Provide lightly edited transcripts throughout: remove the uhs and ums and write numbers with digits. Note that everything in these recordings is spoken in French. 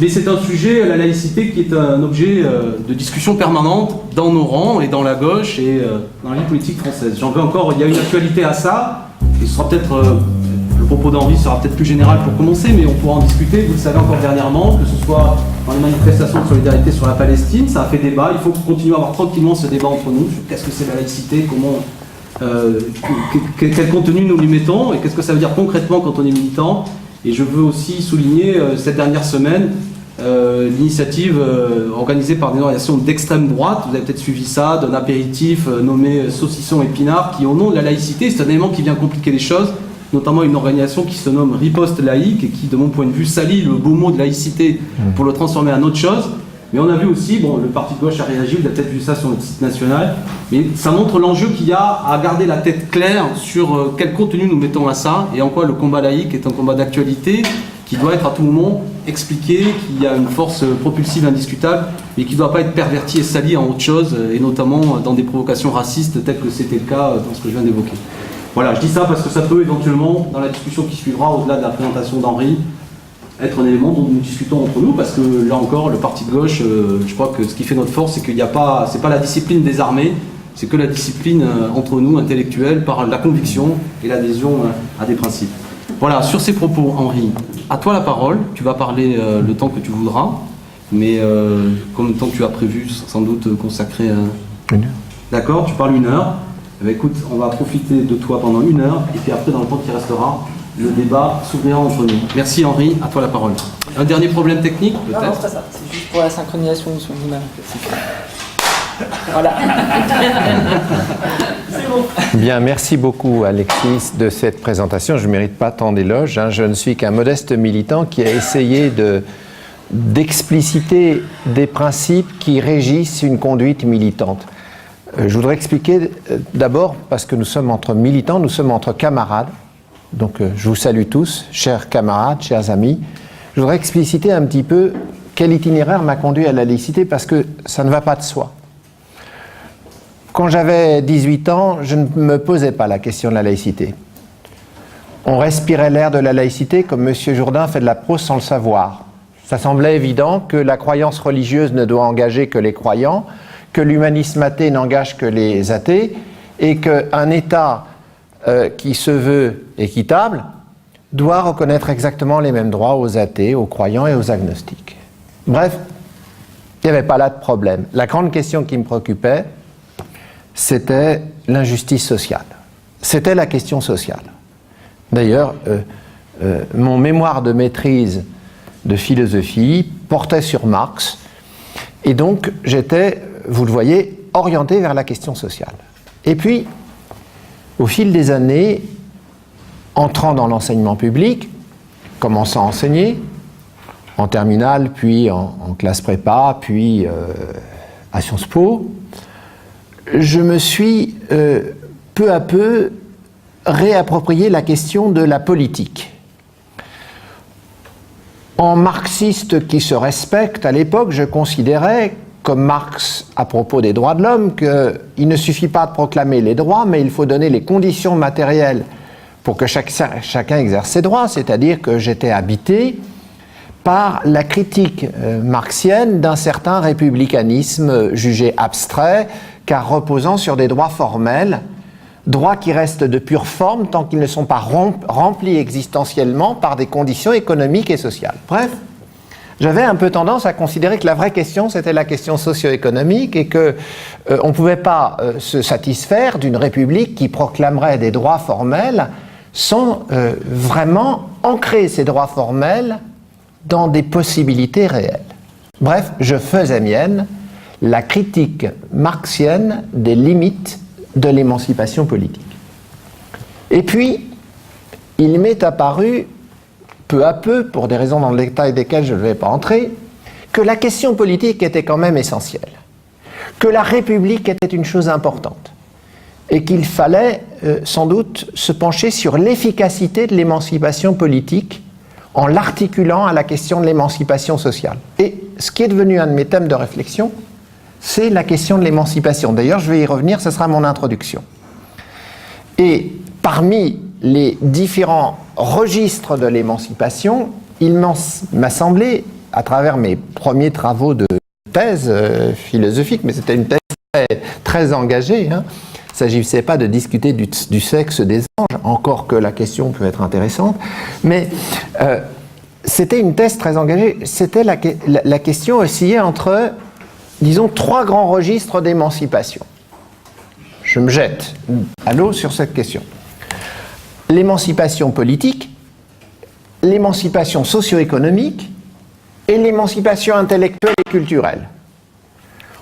Mais c'est un sujet, la laïcité, qui est un objet de discussion permanente dans nos rangs et dans la gauche et dans la vie politique française. J'en veux encore, il y a une actualité à ça, et ce sera peut-être, le propos d'Henri sera peut-être plus général pour commencer, mais on pourra en discuter, vous le savez encore dernièrement, que ce soit dans les manifestations de solidarité sur la Palestine, ça a fait débat, il faut continuer à avoir tranquillement ce débat entre nous, sur qu'est-ce que c'est la laïcité, comment, quel contenu nous lui mettons, et qu'est-ce que ça veut dire concrètement quand on est militant. Et je veux aussi souligner cette dernière semaine l'initiative organisée par des organisations d'extrême droite, vous avez peut-être suivi ça, d'un apéritif nommé Saucisson Épinard, qui au nom de la laïcité, c'est un élément qui vient compliquer les choses, notamment une organisation qui se nomme Riposte Laïque et qui, de mon point de vue, salit le beau mot de laïcité pour le transformer en autre chose. Mais on a vu aussi, bon, le parti de gauche a réagi, vous avez peut-être vu ça sur notre site national, mais ça montre l'enjeu qu'il y a à garder la tête claire sur quel contenu nous mettons à ça et en quoi le combat laïque est un combat d'actualité qui doit être à tout moment expliqué, qu'il y a une force propulsive indiscutable, mais qui ne doit pas être perverti et sali en autre chose, et notamment dans des provocations racistes telles que c'était le cas dans ce que je viens d'évoquer. Voilà, je dis ça parce que ça peut éventuellement, dans la discussion qui suivra, au-delà de la présentation d'Henri, être un élément dont nous discutons entre nous, parce que là encore, le parti de gauche, je crois que ce qui fait notre force, c'est qu'il n'y a pas, c'est pas la discipline des armées, c'est que la discipline entre nous, intellectuelle, par la conviction et l'adhésion à des principes. Voilà, sur ces propos, Henri, à toi la parole, tu vas parler le temps que tu voudras, mais combien de temps tu as prévu, sans doute consacrer une heure. D'accord, tu parles 1 heure. Eh bien, écoute, on va profiter de toi pendant 1 heure, et puis après, dans le temps qui restera, le débat s'ouvrira entre nous. Merci Henri, à toi la parole. Un dernier problème technique, peut-être? Non, c'est pas ça, c'est juste pour la synchronisation de son image. Voilà. C'est bon. Bien, merci beaucoup Alexis de cette présentation. Je ne mérite pas tant d'éloges. Je ne suis qu'un modeste militant qui a essayé d'expliciter des principes qui régissent une conduite militante. Je voudrais expliquer d'abord, parce que nous sommes entre militants, nous sommes entre camarades. Donc je vous salue tous, chers camarades, chers amis. Je voudrais expliciter un petit peu quel itinéraire m'a conduit à la laïcité, parce que ça ne va pas de soi. Quand j'avais 18 ans, je ne me posais pas la question de la laïcité. On respirait l'air de la laïcité comme M. Jourdain fait de la prose sans le savoir. Ça semblait évident que la croyance religieuse ne doit engager que les croyants, que l'humanisme athée n'engage que les athées, et qu'un État qui se veut équitable doit reconnaître exactement les mêmes droits aux athées, aux croyants et aux agnostiques. Bref, il n'y avait pas là de problème. La grande question qui me préoccupait, c'était l'injustice sociale. C'était la question sociale. D'ailleurs, mon mémoire de maîtrise de philosophie portait sur Marx, et donc j'étais, vous le voyez, orienté vers la question sociale. Et puis, au fil des années, entrant dans l'enseignement public, commençant à enseigner, en terminale, puis en classe prépa, puis à Sciences Po, je me suis peu à peu réapproprié la question de la politique. En marxiste qui se respecte, à l'époque, je considérais, comme Marx à propos des droits de l'homme, qu'il ne suffit pas de proclamer les droits, mais il faut donner les conditions matérielles pour que chacun exerce ses droits, c'est-à-dire que j'étais habité par la critique marxienne d'un certain républicanisme jugé abstrait, car reposant sur des droits formels, droits qui restent de pure forme tant qu'ils ne sont pas remplis existentiellement par des conditions économiques et sociales. Bref, j'avais un peu tendance à considérer que la vraie question, c'était la question socio-économique, et qu'on ne pouvait pas se satisfaire d'une république qui proclamerait des droits formels sans vraiment ancrer ces droits formels dans des possibilités réelles. Bref, je faisais mienne la critique marxienne des limites de l'émancipation politique. Et puis, il m'est apparu, peu à peu, pour des raisons dans le détail desquelles je ne vais pas entrer, que la question politique était quand même essentielle, que la République était une chose importante, et qu'il fallait sans doute se pencher sur l'efficacité de l'émancipation politique en l'articulant à la question de l'émancipation sociale. Et ce qui est devenu un de mes thèmes de réflexion, c'est la question de l'émancipation. D'ailleurs, je vais y revenir, ce sera mon introduction. Et parmi les différents registres de l'émancipation, il m'a semblé à travers mes premiers travaux de thèse philosophique, mais c'était une thèse très engagée. Hein. Il ne s'agissait pas de discuter du sexe des anges, encore que la question peut être intéressante, mais c'était une thèse très engagée. C'était la question oscillait entre, disons, 3 grands registres d'émancipation. Je me jette à l'eau sur cette question. L'émancipation politique, l'émancipation socio-économique et l'émancipation intellectuelle et culturelle.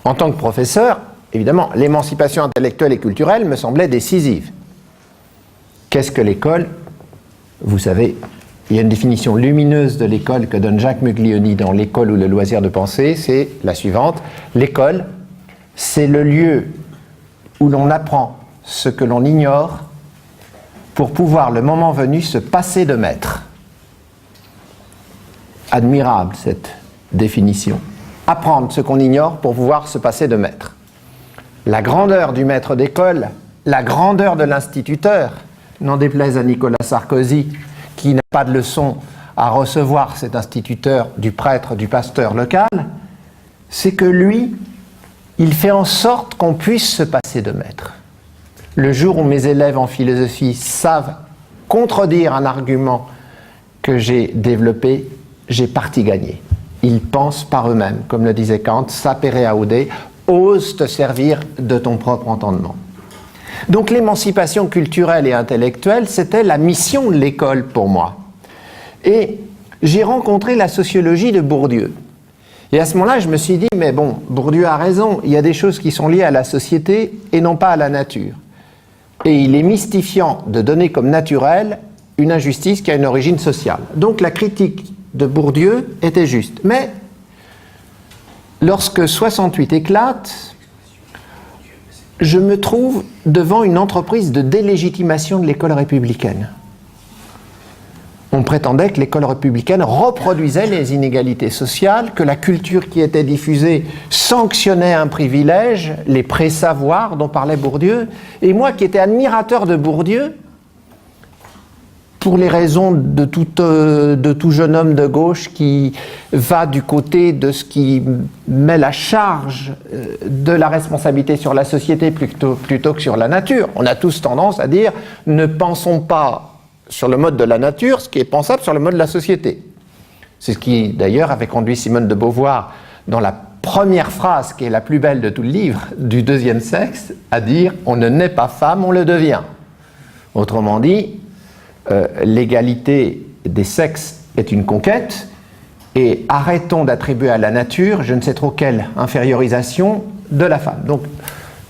En tant que professeur, évidemment, l'émancipation intellectuelle et culturelle me semblait décisive. Qu'est-ce que l'école? Vous savez, il y a une définition lumineuse de l'école que donne Jacques Muglioni dans L'école ou le loisir de penser, c'est la suivante. L'école, c'est le lieu où l'on apprend ce que l'on ignore pour pouvoir, le moment venu, se passer de maître. Admirable cette définition. Apprendre ce qu'on ignore pour pouvoir se passer de maître. La grandeur du maître d'école, la grandeur de l'instituteur, n'en déplaise à Nicolas Sarkozy, qui n'a pas de leçon à recevoir cet instituteur du prêtre, du pasteur local, c'est que lui, il fait en sorte qu'on puisse se passer de maître. Le jour où mes élèves en philosophie savent contredire un argument que j'ai développé, j'ai partie gagnée. Ils pensent par eux-mêmes, comme le disait Kant, sapere aude, ose te servir de ton propre entendement. Donc l'émancipation culturelle et intellectuelle, c'était la mission de l'école pour moi. Et j'ai rencontré la sociologie de Bourdieu. Et à ce moment-là, je me suis dit, mais bon, Bourdieu a raison, il y a des choses qui sont liées à la société et non pas à la nature. Et il est mystifiant de donner comme naturelle une injustice qui a une origine sociale. Donc la critique de Bourdieu était juste. Mais lorsque 68 éclate, je me trouve devant une entreprise de délégitimation de l'école républicaine. On prétendait que l'école républicaine reproduisait les inégalités sociales, que la culture qui était diffusée sanctionnait un privilège, les pré-savoirs dont parlait Bourdieu. Et moi qui étais admirateur de Bourdieu, pour les raisons de tout jeune homme de gauche qui va du côté de ce qui met la charge de la responsabilité sur la société plutôt que sur la nature. On a tous tendance à dire « ne pensons pas sur le mode de la nature ce qui est pensable sur le mode de la société ». C'est ce qui, d'ailleurs, avait conduit Simone de Beauvoir dans la première phrase, qui est la plus belle de tout le livre, du deuxième sexe, à dire « on ne naît pas femme, on le devient ». Autrement dit, l'égalité des sexes est une conquête et arrêtons d'attribuer à la nature je ne sais trop quelle infériorisation de la femme. Donc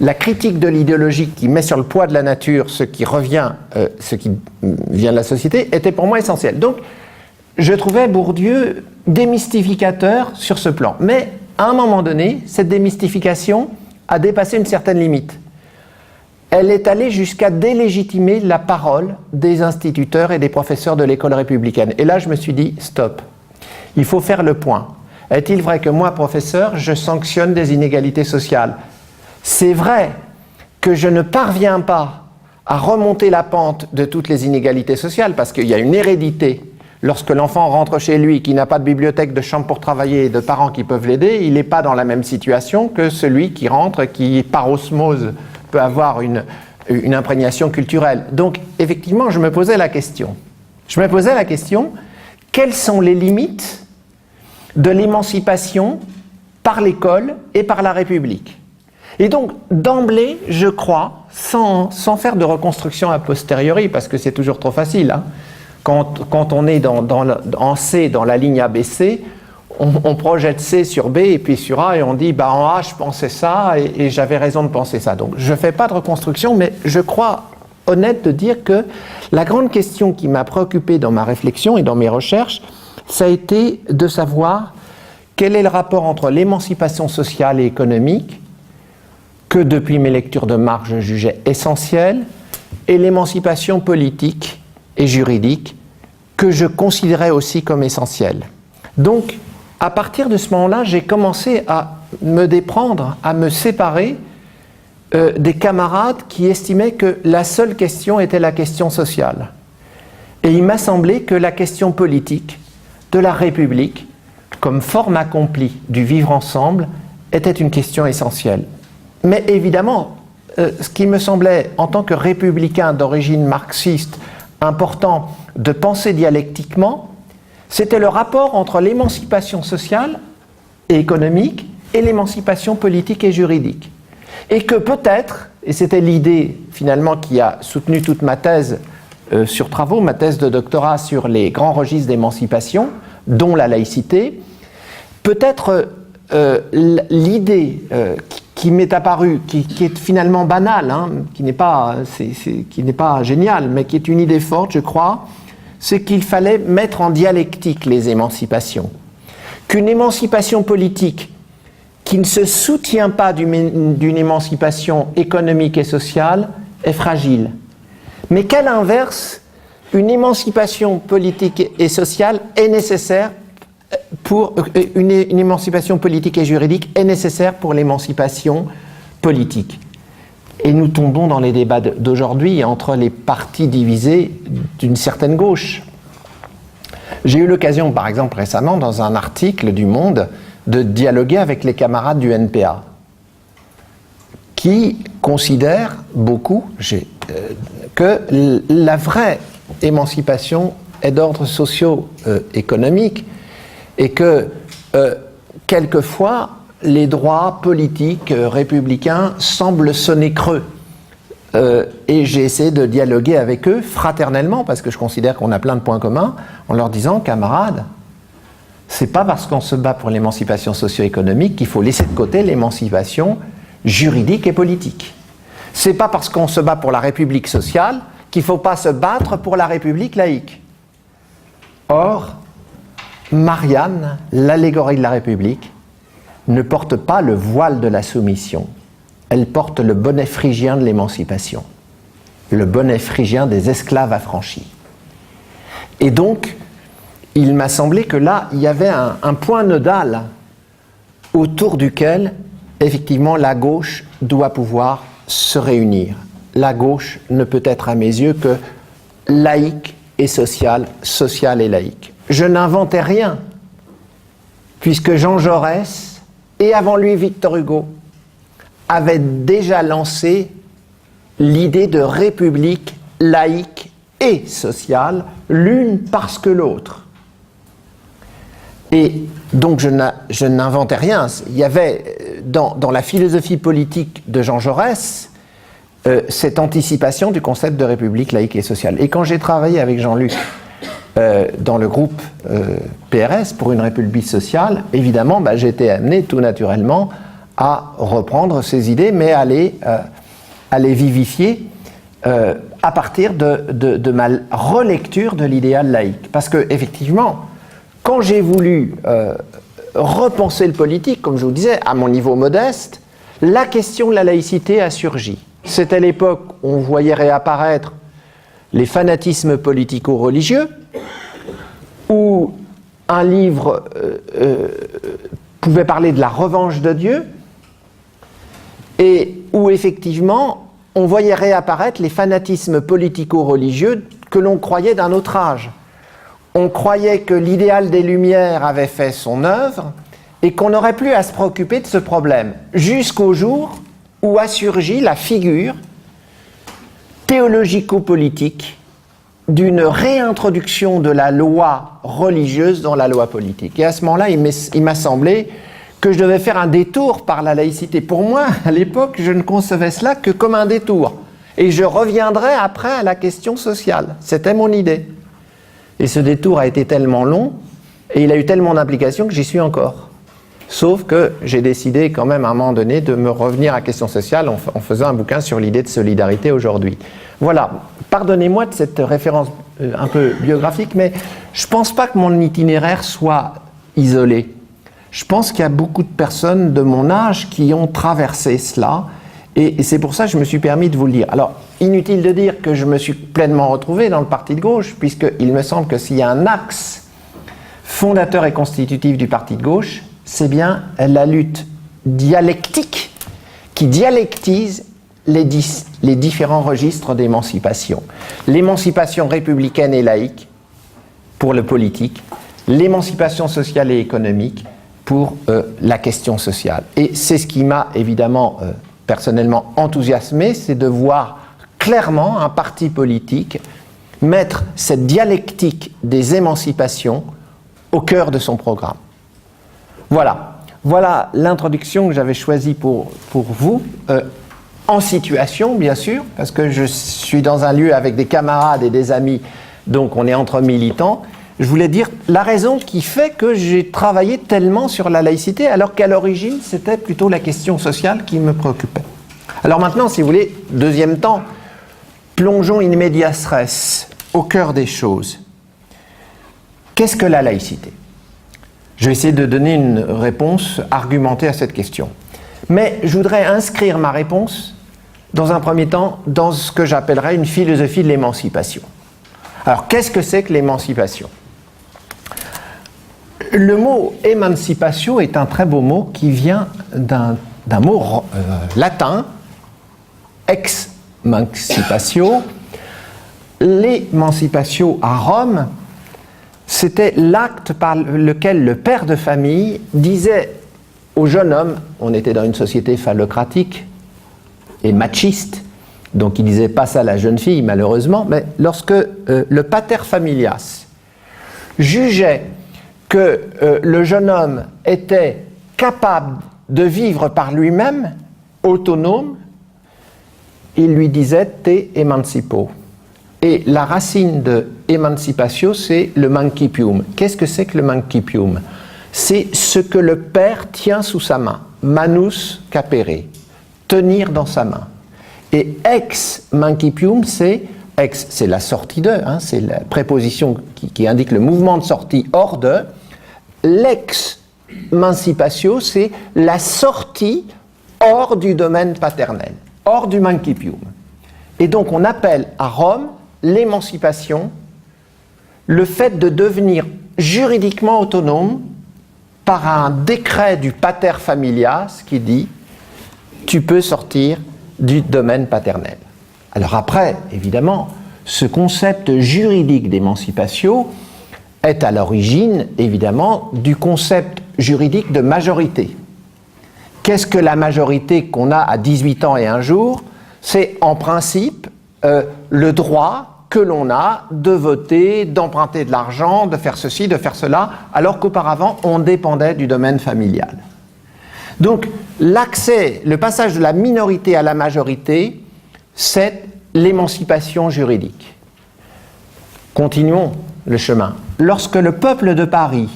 la critique de l'idéologie qui met sur le poids de la nature ce qui vient de la société était pour moi essentiel. Donc je trouvais Bourdieu démystificateur sur ce plan. Mais à un moment donné, cette démystification a dépassé une certaine limite. Elle est allée jusqu'à délégitimer la parole des instituteurs et des professeurs de l'école républicaine. Et là, je me suis dit, stop, il faut faire le point. Est-il vrai que moi, professeur, je sanctionne des inégalités sociales? C'est vrai que je ne parviens pas à remonter la pente de toutes les inégalités sociales, parce qu'il y a une hérédité. Lorsque l'enfant rentre chez lui, qui n'a pas de bibliothèque, de chambre pour travailler et de parents qui peuvent l'aider, il n'est pas dans la même situation que celui qui rentre, qui par osmose peut avoir une imprégnation culturelle. Donc, effectivement, je me posais la question. Quelles sont les limites de l'émancipation par l'école et par la République? Et donc, d'emblée, je crois, sans faire de reconstruction a posteriori, parce que c'est toujours trop facile, hein, quand on est en C, dans la ligne ABC, on projette C sur B et puis sur A et on dit en A je pensais ça et j'avais raison de penser ça. Donc je ne fais pas de reconstruction, mais je crois honnête de dire que la grande question qui m'a préoccupé dans ma réflexion et dans mes recherches, ça a été de savoir quel est le rapport entre l'émancipation sociale et économique, que depuis mes lectures de Marx je jugeais essentielle, et l'émancipation politique et juridique, que je considérais aussi comme essentielle. Donc, à partir de ce moment-là, j'ai commencé à me déprendre, à me séparer des camarades qui estimaient que la seule question était la question sociale. Et il m'a semblé que la question politique de la République, comme forme accomplie du vivre ensemble était une question essentielle. Mais évidemment, ce qui me semblait, en tant que républicain d'origine marxiste, important de penser dialectiquement, c'était le rapport entre l'émancipation sociale et économique et l'émancipation politique et juridique. Et que peut-être, et c'était l'idée finalement qui a soutenu toute ma thèse sur travaux, ma thèse de doctorat sur les grands registres d'émancipation, dont la laïcité, peut-être l'idée qui m'est apparue, qui est finalement banale, hein, qui n'est pas géniale, mais qui est une idée forte, je crois, c'est qu'il fallait mettre en dialectique les émancipations. Qu'une émancipation politique qui ne se soutient pas d'une émancipation économique et sociale est fragile. Mais qu'à l'inverse, une émancipation politique et sociale est nécessaire pour une émancipation politique et juridique est nécessaire pour l'émancipation politique. Et nous tombons dans les débats d'aujourd'hui entre les partis divisés d'une certaine gauche. J'ai eu l'occasion, par exemple, récemment, dans un article du Monde, de dialoguer avec les camarades du NPA, qui considèrent beaucoup que la vraie émancipation est d'ordre socio-économique et que, quelquefois, les droits politiques républicains semblent sonner creux. Et j'ai essayé de dialoguer avec eux fraternellement, parce que je considère qu'on a plein de points communs, en leur disant, camarades, c'est pas parce qu'on se bat pour l'émancipation socio-économique qu'il faut laisser de côté l'émancipation juridique et politique. C'est pas parce qu'on se bat pour la République sociale qu'il faut pas se battre pour la République laïque. Or, Marianne, l'allégorie de la République, ne porte pas le voile de la soumission. Elle porte le bonnet phrygien de l'émancipation, le bonnet phrygien des esclaves affranchis. Et donc, il m'a semblé que là, il y avait un point nodal autour duquel, effectivement, la gauche doit pouvoir se réunir. La gauche ne peut être, à mes yeux, que laïque et sociale, sociale et laïque. Je n'inventais rien, puisque Jean Jaurès, et avant lui Victor Hugo, avaient déjà lancé l'idée de république laïque et sociale, l'une parce que l'autre. Et donc je n'inventais rien. Il y avait dans la philosophie politique de Jean Jaurès cette anticipation du concept de république laïque et sociale. Et quand j'ai travaillé avec Jean-Luc dans le groupe PRS pour une république sociale, évidemment, j'ai été amené tout naturellement à reprendre ces idées, mais à les vivifier à partir de ma relecture de l'idéal laïque. Parce que, effectivement, quand j'ai voulu repenser le politique, comme je vous disais, à mon niveau modeste, la question de la laïcité a surgi. C'était l'époque où on voyait réapparaître les fanatismes politico-religieux, où un livre pouvait parler de la revanche de Dieu, et où effectivement on voyait réapparaître les fanatismes politico-religieux que l'on croyait d'un autre âge. On croyait que l'idéal des Lumières avait fait son œuvre et qu'on n'aurait plus à se préoccuper de ce problème, jusqu'au jour où a surgi la figure théologico-politique d'une réintroduction de la loi religieuse dans la loi politique. Et à ce moment-là, il m'a semblé que je devais faire un détour par la laïcité. Pour moi, à l'époque, je ne concevais cela que comme un détour. Et je reviendrai après à la question sociale. C'était mon idée. Et ce détour a été tellement long, et il a eu tellement d'implications que j'y suis encore. Sauf que j'ai décidé quand même à un moment donné de me revenir à la question sociale en faisant un bouquin sur l'idée de solidarité aujourd'hui. Voilà, pardonnez-moi de cette référence un peu biographique, mais je ne pense pas que mon itinéraire soit isolé. Je pense qu'il y a beaucoup de personnes de mon âge qui ont traversé cela, et c'est pour ça que je me suis permis de vous le dire. Alors, inutile de dire que je me suis pleinement retrouvé dans le parti de gauche, puisqu'il me semble que s'il y a un axe fondateur et constitutif du parti de gauche, c'est bien la lutte dialectique qui dialectise les différents registres d'émancipation. L'émancipation républicaine et laïque pour le politique, l'émancipation sociale et économique pour la question sociale. Et c'est ce qui m'a évidemment personnellement enthousiasmé, c'est de voir clairement un parti politique mettre cette dialectique des émancipations au cœur de son programme. Voilà l'introduction que j'avais choisie pour vous, en situation bien sûr, parce que je suis dans un lieu avec des camarades et des amis, donc on est entre militants. Je voulais dire la raison qui fait que j'ai travaillé tellement sur la laïcité, alors qu'à l'origine c'était plutôt la question sociale qui me préoccupait. Alors maintenant, si vous voulez, deuxième temps, plongeons in medias res, au cœur des choses. Qu'est-ce que la laïcité ? Je vais essayer de donner une réponse argumentée à cette question. Mais je voudrais inscrire ma réponse, dans un premier temps, dans ce que j'appellerais une philosophie de l'émancipation. Alors, qu'est-ce que c'est que l'émancipation ? Le mot « émancipatio » est un très beau mot qui vient d'un mot latin, « ex-mancipatio ». L'émancipatio à Rome, c'était l'acte par lequel le père de famille disait au jeune homme, on était dans une société phallocratique et machiste, donc il ne disait pas ça à la jeune fille malheureusement, mais lorsque le pater familias jugeait que le jeune homme était capable de vivre par lui-même, autonome, il lui disait « te emancipo ». Et la racine de émancipatio, c'est le mancipium. Qu'est-ce que c'est que le mancipium ? C'est ce que le père tient sous sa main, manus capere, tenir dans sa main. Et ex mancipium, c'est la sortie de, c'est la préposition qui indique le mouvement de sortie hors de. L'ex mancipatio, c'est la sortie hors du domaine paternel, hors du mancipium. Et donc on appelle à Rome l'émancipation le fait de devenir juridiquement autonome par un décret du pater familias qui dit tu peux sortir du domaine paternel. Alors après, évidemment, ce concept juridique d'émancipation est à l'origine, évidemment, du concept juridique de majorité. Qu'est-ce que la majorité qu'on a à 18 ans et un jour ? C'est en principe le droit que l'on a de voter, d'emprunter de l'argent, de faire ceci, de faire cela, alors qu'auparavant, on dépendait du domaine familial. Donc, le passage de la minorité à la majorité, c'est l'émancipation juridique. Continuons le chemin. Lorsque le peuple de Paris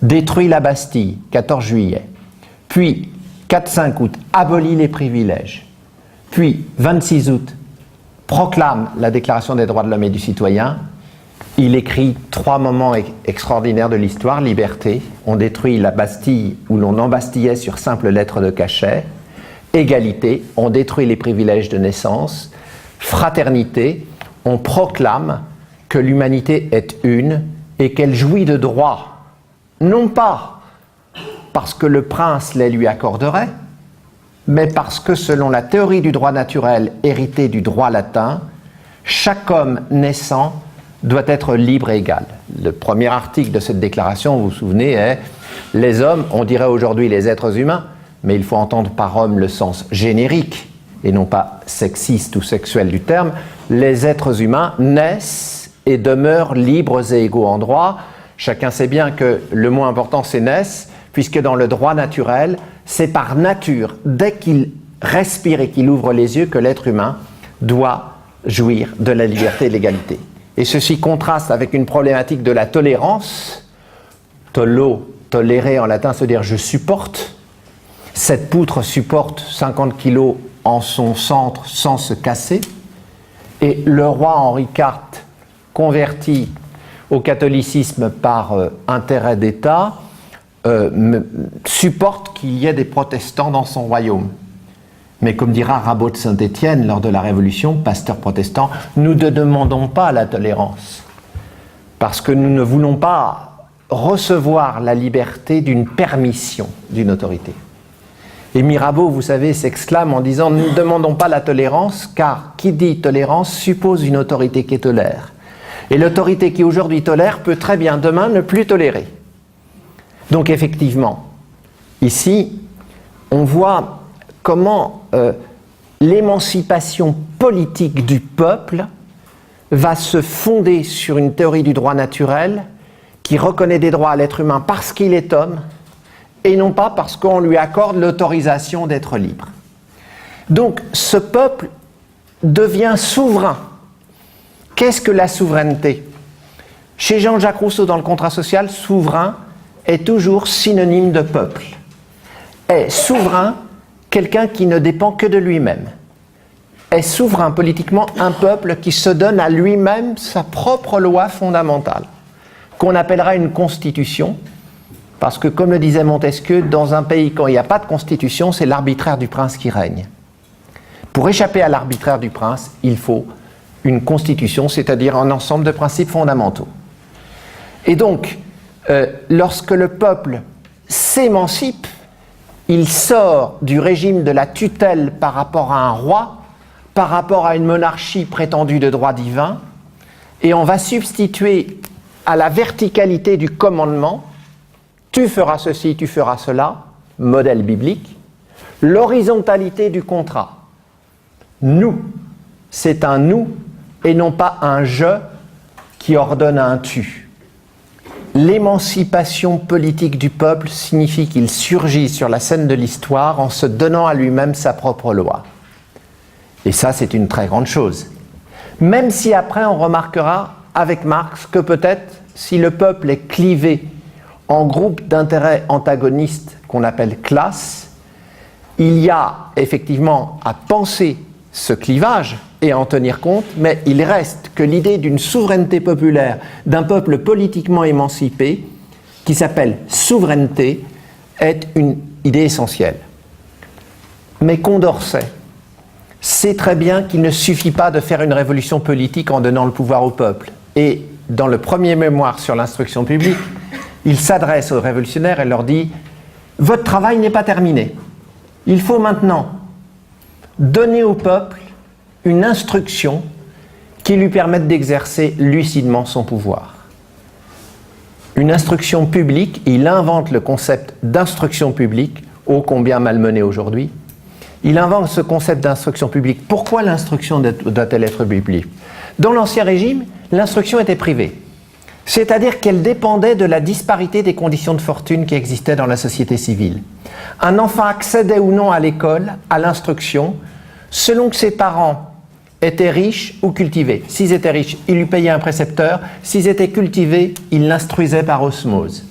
détruit la Bastille, 14 juillet, puis 4-5 août, abolit les privilèges, puis 26 août, proclame la Déclaration des droits de l'homme et du citoyen, il écrit 3 moments extraordinaires de l'histoire. Liberté, on détruit la Bastille où l'on embastillait sur simple lettre de cachet. Égalité, on détruit les privilèges de naissance. Fraternité, on proclame que l'humanité est une et qu'elle jouit de droits, non pas parce que le prince les lui accorderait, mais parce que selon la théorie du droit naturel héritée du droit latin, chaque homme naissant doit être libre et égal. Le premier article de cette déclaration, vous vous souvenez, est « Les hommes, on dirait aujourd'hui les êtres humains, mais il faut entendre par homme le sens générique, et non pas sexiste ou sexuel du terme, les êtres humains naissent et demeurent libres et égaux en droit. Chacun sait bien que le mot important c'est naissent, puisque dans le droit naturel, c'est par nature, dès qu'il respire et qu'il ouvre les yeux, que l'être humain doit jouir de la liberté et de l'égalité. Et ceci contraste avec une problématique de la tolérance. Tolo, tolérer en latin, se dire je supporte. Cette poutre supporte 50 kilos en son centre sans se casser. Et le roi Henri IV, converti au catholicisme par intérêt d'État, supporte qu'il y ait des protestants dans son royaume. Mais comme dira Rabot de Saint-Étienne lors de la Révolution, pasteur protestant, nous ne demandons pas la tolérance, parce que nous ne voulons pas recevoir la liberté d'une permission d'une autorité. Et Mirabeau, vous savez, s'exclame en disant « Nous ne demandons pas la tolérance, car qui dit tolérance suppose une autorité qui tolère. Et l'autorité qui aujourd'hui tolère peut très bien demain ne plus tolérer. Donc effectivement, ici, on voit comment l'émancipation politique du peuple va se fonder sur une théorie du droit naturel qui reconnaît des droits à l'être humain parce qu'il est homme et non pas parce qu'on lui accorde l'autorisation d'être libre. Donc ce peuple devient souverain. Qu'est-ce que la souveraineté? Chez Jean-Jacques Rousseau, dans le contrat social, souverain est toujours synonyme de peuple. Est souverain quelqu'un qui ne dépend que de lui-même. Est souverain politiquement un peuple qui se donne à lui-même sa propre loi fondamentale, qu'on appellera une constitution, parce que comme le disait Montesquieu, dans un pays quand il n'y a pas de constitution, c'est l'arbitraire du prince qui règne. Pour échapper à l'arbitraire du prince, il faut une constitution, c'est-à-dire un ensemble de principes fondamentaux. Et donc, lorsque le peuple s'émancipe, il sort du régime de la tutelle par rapport à un roi, par rapport à une monarchie prétendue de droit divin, et on va substituer à la verticalité du commandement, tu feras ceci, tu feras cela, modèle biblique, l'horizontalité du contrat. Nous, c'est un nous et non pas un je qui ordonne un tu. L'émancipation politique du peuple signifie qu'il surgit sur la scène de l'histoire en se donnant à lui-même sa propre loi. Et ça, c'est une très grande chose. Même si après, on remarquera avec Marx que peut-être, si le peuple est clivé en groupes d'intérêts antagonistes qu'on appelle classes, il y a effectivement à penser ce clivage et à en tenir compte, mais il reste que l'idée d'une souveraineté populaire, d'un peuple politiquement émancipé, qui s'appelle souveraineté, est une idée essentielle. Mais Condorcet sait très bien qu'il ne suffit pas de faire une révolution politique en donnant le pouvoir au peuple. Et dans le premier mémoire sur l'instruction publique, il s'adresse aux révolutionnaires et leur dit « Votre travail n'est pas terminé. Il faut maintenant donner au peuple une instruction qui lui permette d'exercer lucidement son pouvoir. » Une instruction publique, il invente le concept d'instruction publique, ô combien malmené aujourd'hui. Il invente ce concept d'instruction publique. Pourquoi l'instruction doit-elle être publique? Dans l'Ancien Régime, l'instruction était privée. C'est-à-dire qu'elle dépendait de la disparité des conditions de fortune qui existaient dans la société civile. Un enfant accédait ou non à l'école, à l'instruction, selon que ses parents étaient riches ou cultivés. S'ils étaient riches, ils lui payaient un précepteur. S'ils étaient cultivés, ils l'instruisaient par osmose.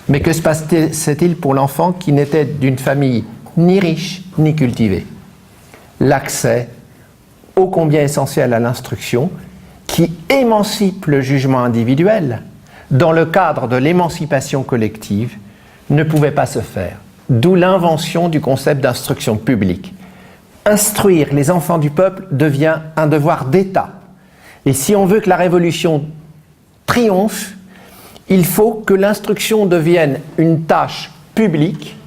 Mais que se passait-il pour l'enfant qui n'était d'une famille ni riche ni cultivée? L'accès ô combien essentiel à l'instruction, qui émancipe le jugement individuel, dans le cadre de l'émancipation collective, ne pouvait pas se faire. D'où l'invention du concept d'instruction publique. Instruire les enfants du peuple devient un devoir d'État. Et si on veut que la révolution triomphe, il faut que l'instruction devienne une tâche publique,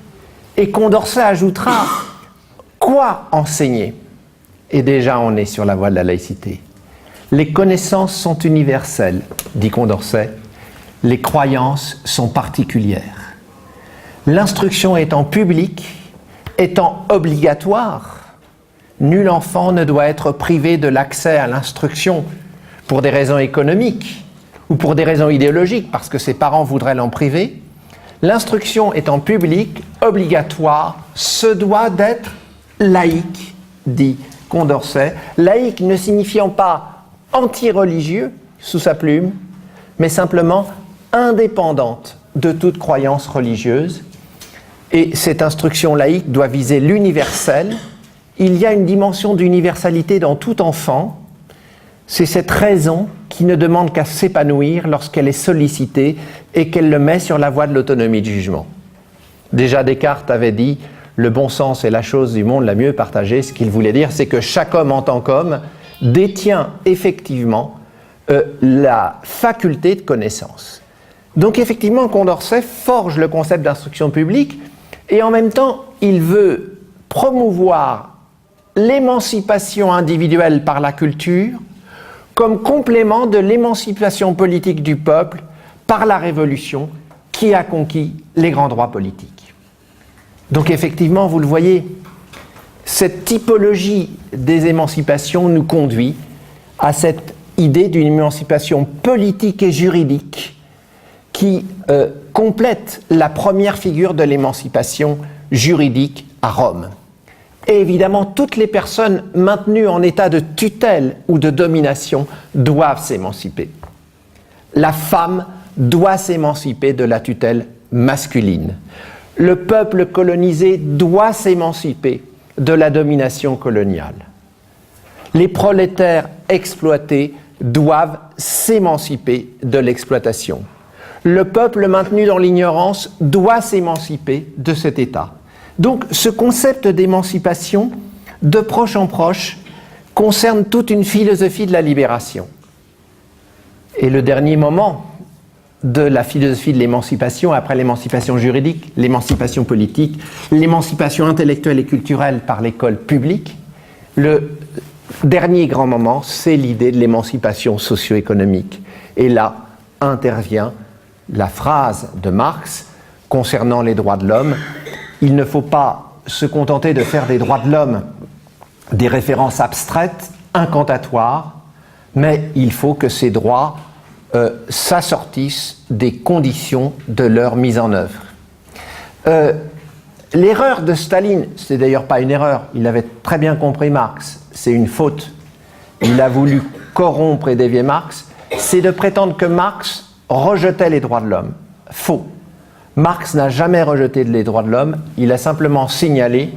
et Condorcet ajoutera quoi enseigner. Et déjà on est sur la voie de la laïcité. Les connaissances sont universelles, dit Condorcet, les croyances sont particulières. L'instruction étant publique, étant obligatoire, nul enfant ne doit être privé de l'accès à l'instruction pour des raisons économiques ou pour des raisons idéologiques, parce que ses parents voudraient l'en priver. L'instruction étant publique, obligatoire, se doit d'être laïque, dit Condorcet. Laïque ne signifiant pas anti-religieux sous sa plume, mais simplement indépendante de toute croyance religieuse. Et cette instruction laïque doit viser l'universel. Il y a une dimension d'universalité dans tout enfant. C'est cette raison qui ne demande qu'à s'épanouir lorsqu'elle est sollicitée et qu'elle le met sur la voie de l'autonomie de jugement. Déjà Descartes avait dit « Le bon sens est la chose du monde la mieux partagée ». Ce qu'il voulait dire, c'est que chaque homme en tant qu'homme détient effectivement la faculté de connaissance. Donc effectivement, Condorcet forge le concept d'instruction publique et en même temps, il veut promouvoir l'émancipation individuelle par la culture comme complément de l'émancipation politique du peuple par la Révolution qui a conquis les grands droits politiques. Donc effectivement, vous le voyez, cette typologie des émancipations nous conduit à cette idée d'une émancipation politique et juridique qui complète la première figure de l'émancipation juridique à Rome. Et évidemment, toutes les personnes maintenues en état de tutelle ou de domination doivent s'émanciper. La femme doit s'émanciper de la tutelle masculine. Le peuple colonisé doit s'émanciper de la domination coloniale. Les prolétaires exploités doivent s'émanciper de l'exploitation. Le peuple maintenu dans l'ignorance doit s'émanciper de cet état. Donc ce concept d'émancipation, de proche en proche, concerne toute une philosophie de la libération. Et le dernier moment de la philosophie de l'émancipation, après l'émancipation juridique, l'émancipation politique, l'émancipation intellectuelle et culturelle par l'école publique, le dernier grand moment, c'est l'idée de l'émancipation socio-économique. Et là intervient la phrase de Marx concernant les droits de l'homme. Il ne faut pas se contenter de faire des droits de l'homme des références abstraites, incantatoires, mais il faut que ces droits s'assortissent des conditions de leur mise en œuvre. L'erreur de Staline, c'est d'ailleurs pas une erreur, il avait très bien compris Marx, c'est une faute. Il a voulu corrompre et dévier Marx, c'est de prétendre que Marx rejetait les droits de l'homme. Faux. Marx n'a jamais rejeté les droits de l'homme, il a simplement signalé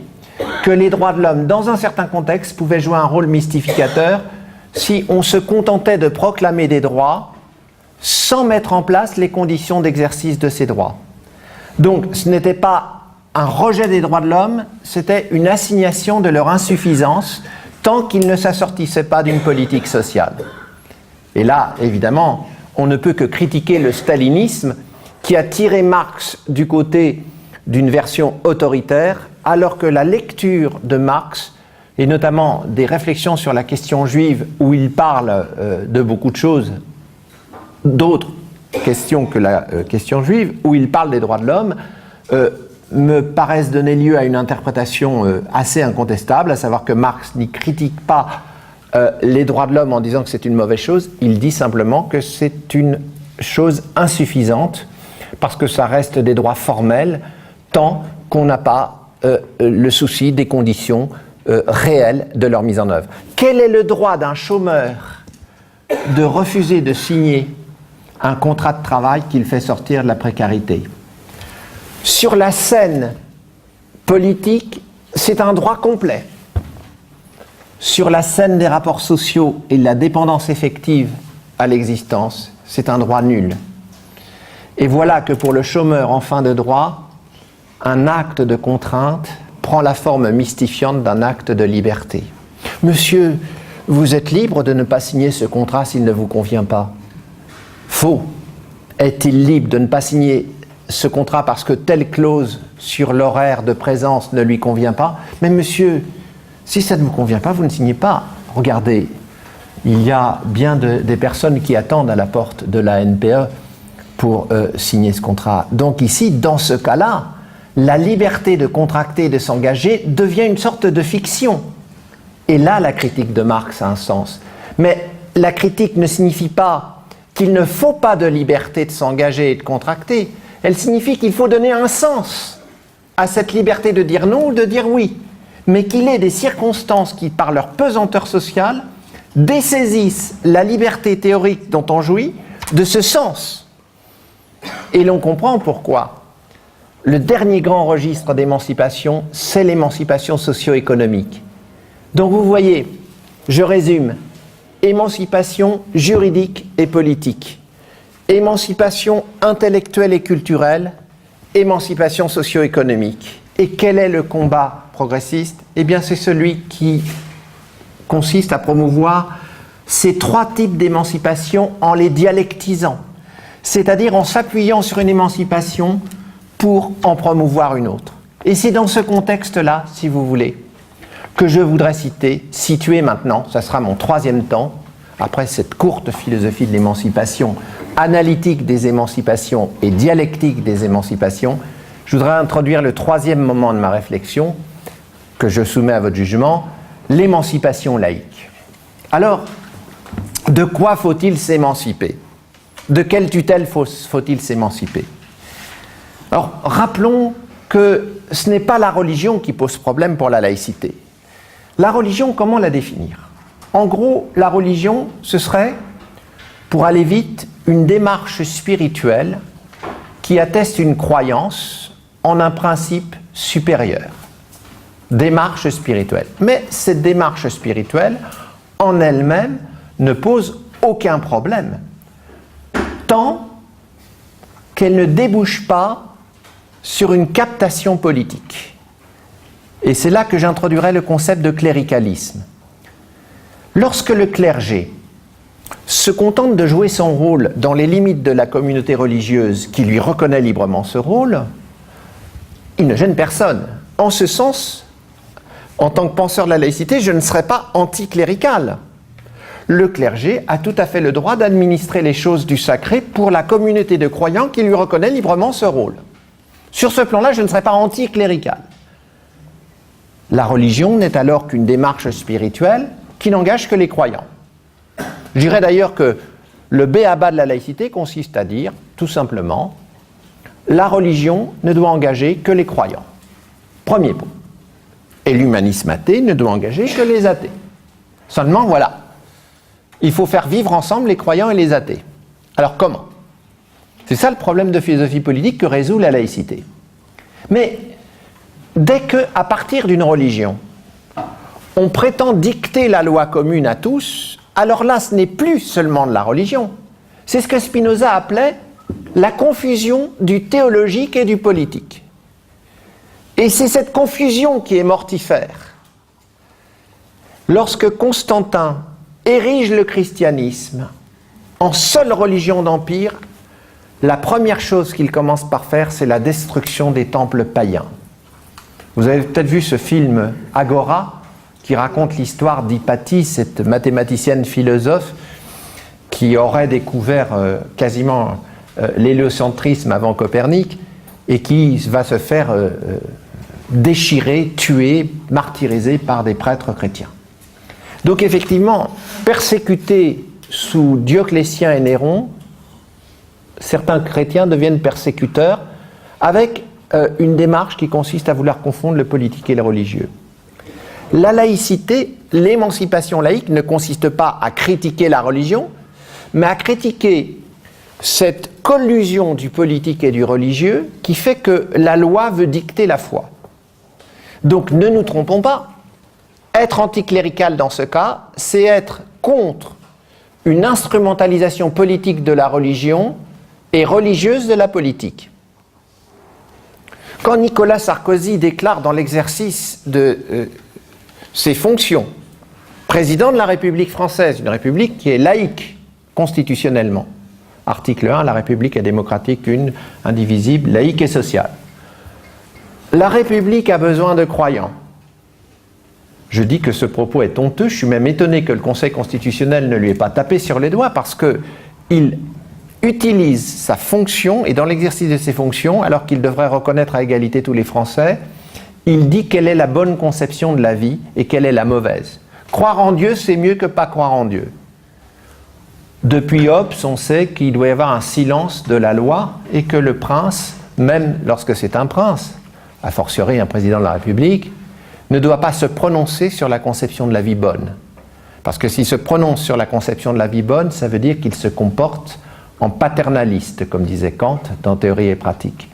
que les droits de l'homme, dans un certain contexte, pouvaient jouer un rôle mystificateur si on se contentait de proclamer des droits sans mettre en place les conditions d'exercice de ces droits. Donc ce n'était pas un rejet des droits de l'homme, c'était une assignation de leur insuffisance tant qu'ils ne s'assortissaient pas d'une politique sociale. Et là, évidemment, on ne peut que critiquer le stalinisme qui a tiré Marx du côté d'une version autoritaire, alors que la lecture de Marx, et notamment des réflexions sur la question juive, où il parle de beaucoup de choses, d'autres questions que la question juive, où il parle des droits de l'homme, me paraissent donner lieu à une interprétation assez incontestable, à savoir que Marx n'y critique pas les droits de l'homme en disant que c'est une mauvaise chose, il dit simplement que c'est une chose insuffisante, parce que ça reste des droits formels, tant qu'on n'a pas le souci des conditions réelles de leur mise en œuvre. Quel est le droit d'un chômeur de refuser de signer un contrat de travail qu'il fait sortir de la précarité? Sur la scène politique, c'est un droit complet. Sur la scène des rapports sociaux et de la dépendance effective à l'existence, c'est un droit nul. Et voilà que pour le chômeur en fin de droit, un acte de contrainte prend la forme mystifiante d'un acte de liberté. Monsieur, vous êtes libre de ne pas signer ce contrat s'il ne vous convient pas. Faux. Est-il libre de ne pas signer ce contrat parce que telle clause sur l'horaire de présence ne lui convient pas? Mais monsieur, si ça ne vous convient pas, vous ne signez pas. Regardez, il y a bien des personnes qui attendent à la porte de la NPE pour signer ce contrat. Donc ici, dans ce cas-là, la liberté de contracter et de s'engager devient une sorte de fiction. Et là, la critique de Marx a un sens. Mais la critique ne signifie pas qu'il ne faut pas de liberté de s'engager et de contracter. Elle signifie qu'il faut donner un sens à cette liberté de dire non ou de dire oui. Mais qu'il ait des circonstances qui, par leur pesanteur sociale, dessaisissent la liberté théorique dont on jouit de ce sens. Et l'on comprend pourquoi. Le dernier grand registre d'émancipation, c'est l'émancipation socio-économique. Donc vous voyez, je résume, émancipation juridique et politique, émancipation intellectuelle et culturelle, émancipation socio-économique. Et quel est le combat progressiste? Eh bien c'est celui qui consiste à promouvoir ces trois types d'émancipation en les dialectisant, c'est-à-dire en s'appuyant sur une émancipation pour en promouvoir une autre. Et c'est dans ce contexte-là, si vous voulez, que je voudrais situer maintenant, ça sera mon troisième temps, après cette courte philosophie de l'émancipation, analytique des émancipations et dialectique des émancipations, je voudrais introduire le troisième moment de ma réflexion, que je soumets à votre jugement, l'émancipation laïque. Alors, de quoi faut-il s'émanciper? De quelle tutelle faut-il s'émanciper? Alors, rappelons que ce n'est pas la religion qui pose problème pour la laïcité. La religion, comment la définir? En gros, la religion, ce serait, pour aller vite, une démarche spirituelle qui atteste une croyance en un principe supérieur. Démarche spirituelle. Mais cette démarche spirituelle, en elle-même, ne pose aucun problème, tant qu'elle ne débouche pas sur une captation politique. Et c'est là que j'introduirai le concept de cléricalisme. Lorsque le clergé se contente de jouer son rôle dans les limites de la communauté religieuse qui lui reconnaît librement ce rôle, il ne gêne personne. En ce sens, en tant que penseur de la laïcité, je ne serais pas anticlérical. Le clergé a tout à fait le droit d'administrer les choses du sacré pour la communauté de croyants qui lui reconnaît librement ce rôle. Sur ce plan-là, je ne serais pas anticlérical. La religion n'est alors qu'une démarche spirituelle qui n'engage que les croyants. Je dirais d'ailleurs que le b.a.-ba de la laïcité consiste à dire, tout simplement, la religion ne doit engager que les croyants. Premier point. Et l'humanisme athée ne doit engager que les athées. Seulement, voilà. Il faut faire vivre ensemble les croyants et les athées. Alors comment? C'est ça le problème de philosophie politique que résout la laïcité. Mais dès qu'à partir d'une religion, on prétend dicter la loi commune à tous, alors là, ce n'est plus seulement de la religion. C'est ce que Spinoza appelait la confusion du théologique et du politique. Et c'est cette confusion qui est mortifère. Lorsque Constantin érige le christianisme en seule religion d'empire, la première chose qu'il commence par faire, c'est la destruction des temples païens. Vous avez peut-être vu ce film Agora, qui raconte l'histoire d'Hypatie, cette mathématicienne philosophe qui aurait découvert quasiment l'héliocentrisme avant Copernic et qui va se faire déchirer, tuer, martyriser par des prêtres chrétiens. Donc effectivement, persécutés sous Dioclétien et Néron, certains chrétiens deviennent persécuteurs avec une démarche qui consiste à vouloir confondre le politique et le religieux. La laïcité, l'émancipation laïque ne consiste pas à critiquer la religion, mais à critiquer cette collusion du politique et du religieux qui fait que la loi veut dicter la foi. Donc ne nous trompons pas, être anticlérical dans ce cas, c'est être contre une instrumentalisation politique de la religion et religieuse de la politique. Quand Nicolas Sarkozy déclare dans l'exercice de ses fonctions, président de la République française, une république qui est laïque constitutionnellement, article 1, la République est démocratique, une, indivisible, laïque et sociale. La République a besoin de croyants. Je dis que ce propos est honteux, je suis même étonné que le Conseil constitutionnel ne lui ait pas tapé sur les doigts parce qu'il utilise sa fonction et dans l'exercice de ses fonctions, alors qu'il devrait reconnaître à égalité tous les Français, il dit quelle est la bonne conception de la vie et quelle est la mauvaise. Croire en Dieu, c'est mieux que pas croire en Dieu. Depuis Hobbes, on sait qu'il doit y avoir un silence de la loi et que le prince, même lorsque c'est un prince, a fortiori un président de la République, ne doit pas se prononcer sur la conception de la vie bonne. Parce que s'il se prononce sur la conception de la vie bonne, ça veut dire qu'il se comporte en paternaliste, comme disait Kant, dans Théorie et pratique.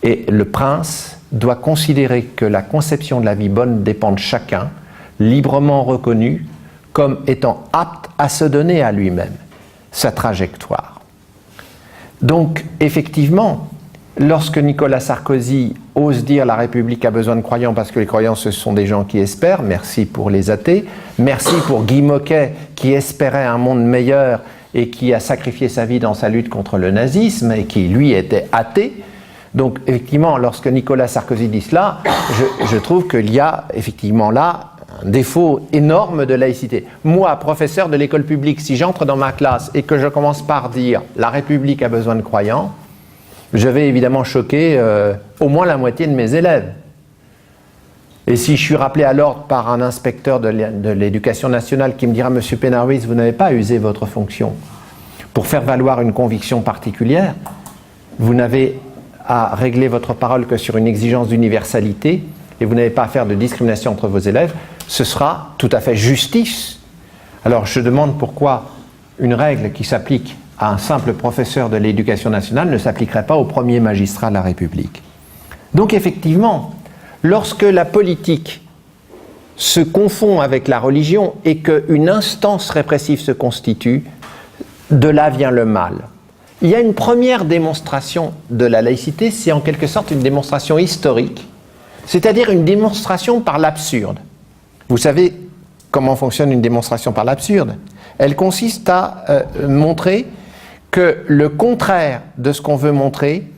Et le prince doit considérer que la conception de la vie bonne dépend de chacun, librement reconnu, comme étant apte à se donner à lui-même sa trajectoire. Donc, effectivement, lorsque Nicolas Sarkozy ose dire la République a besoin de croyants parce que les croyants ce sont des gens qui espèrent, merci pour les athées, merci pour Guy Moquet qui espérait un monde meilleur et qui a sacrifié sa vie dans sa lutte contre le nazisme et qui lui était athée. Donc effectivement, lorsque Nicolas Sarkozy dit cela, je trouve qu'il y a effectivement là défaut énorme de laïcité. Moi, professeur de l'école publique, si j'entre dans ma classe et que je commence par dire « la République a besoin de croyants », je vais évidemment choquer au moins la moitié de mes élèves. Et si je suis rappelé à l'ordre par un inspecteur de l'éducation nationale qui me dira « Monsieur Pénaruiz, vous n'avez pas usé votre fonction pour faire valoir une conviction particulière, vous n'avez à régler votre parole que sur une exigence d'universalité et vous n'avez pas à faire de discrimination entre vos élèves », ce sera tout à fait justice. Alors je demande pourquoi une règle qui s'applique à un simple professeur de l'éducation nationale ne s'appliquerait pas au premier magistrat de la République. Donc effectivement, lorsque la politique se confond avec la religion et qu'une instance répressive se constitue, de là vient le mal. Il y a une première démonstration de la laïcité, c'est en quelque sorte une démonstration historique, c'est-à-dire une démonstration par l'absurde. Vous savez comment fonctionne une démonstration par l'absurde? Elle consiste à montrer que le contraire de ce qu'on veut montrer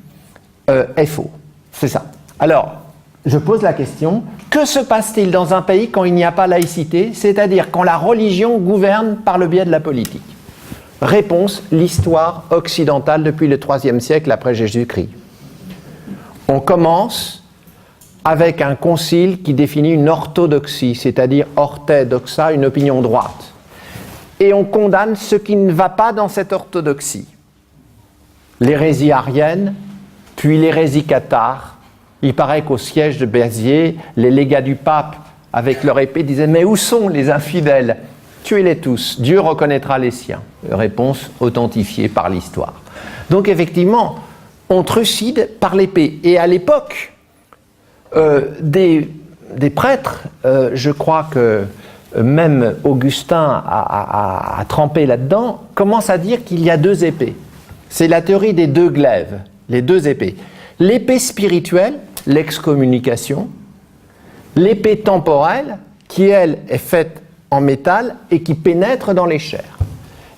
est faux. C'est ça. Alors, je pose la question, que se passe-t-il dans un pays quand il n'y a pas laïcité, c'est-à-dire quand la religion gouverne par le biais de la politique? Réponse, l'histoire occidentale depuis le IIIe siècle après Jésus-Christ. On commence avec un concile qui définit une orthodoxie, c'est-à-dire orthodoxa, une opinion droite. Et on condamne ce qui ne va pas dans cette orthodoxie. L'hérésie arienne, puis l'hérésie cathare. Il paraît qu'au siège de Béziers, les légats du pape, avec leur épée, disaient « Mais où sont les infidèles ? Tuez-les tous, Dieu reconnaîtra les siens. » Réponse authentifiée par l'histoire. Donc effectivement, on trucide par l'épée. Et à l'époque, des prêtres, je crois que même Augustin a trempé là-dedans, commence à dire qu'il y a deux épées. C'est la théorie des deux glaives, les deux épées. L'épée spirituelle, l'excommunication, l'épée temporelle, qui elle est faite en métal et qui pénètre dans les chairs.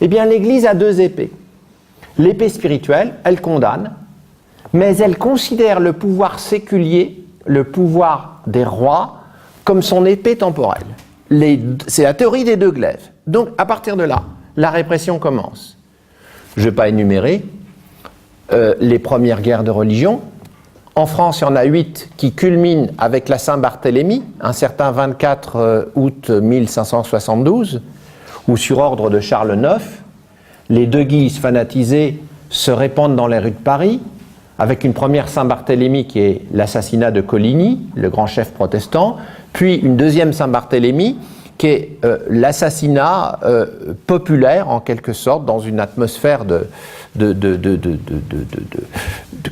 Eh bien, l'Église a deux épées. L'épée spirituelle, elle condamne, mais elle considère le pouvoir séculier, le pouvoir des rois, comme son épée temporelle. C'est la théorie des deux glaives. Donc, à partir de là, la répression commence. Je ne vais pas énumérer les premières guerres de religion. En France, il y en a 8 qui culminent avec la Saint-Barthélemy, un certain 24 août 1572, où sur ordre de Charles IX, les deux Guises fanatisés se répandent dans les rues de Paris, avec une première Saint-Barthélemy qui est l'assassinat de Coligny, le grand chef protestant, puis une deuxième Saint-Barthélemy qui est l'assassinat populaire, en quelque sorte, dans une atmosphère de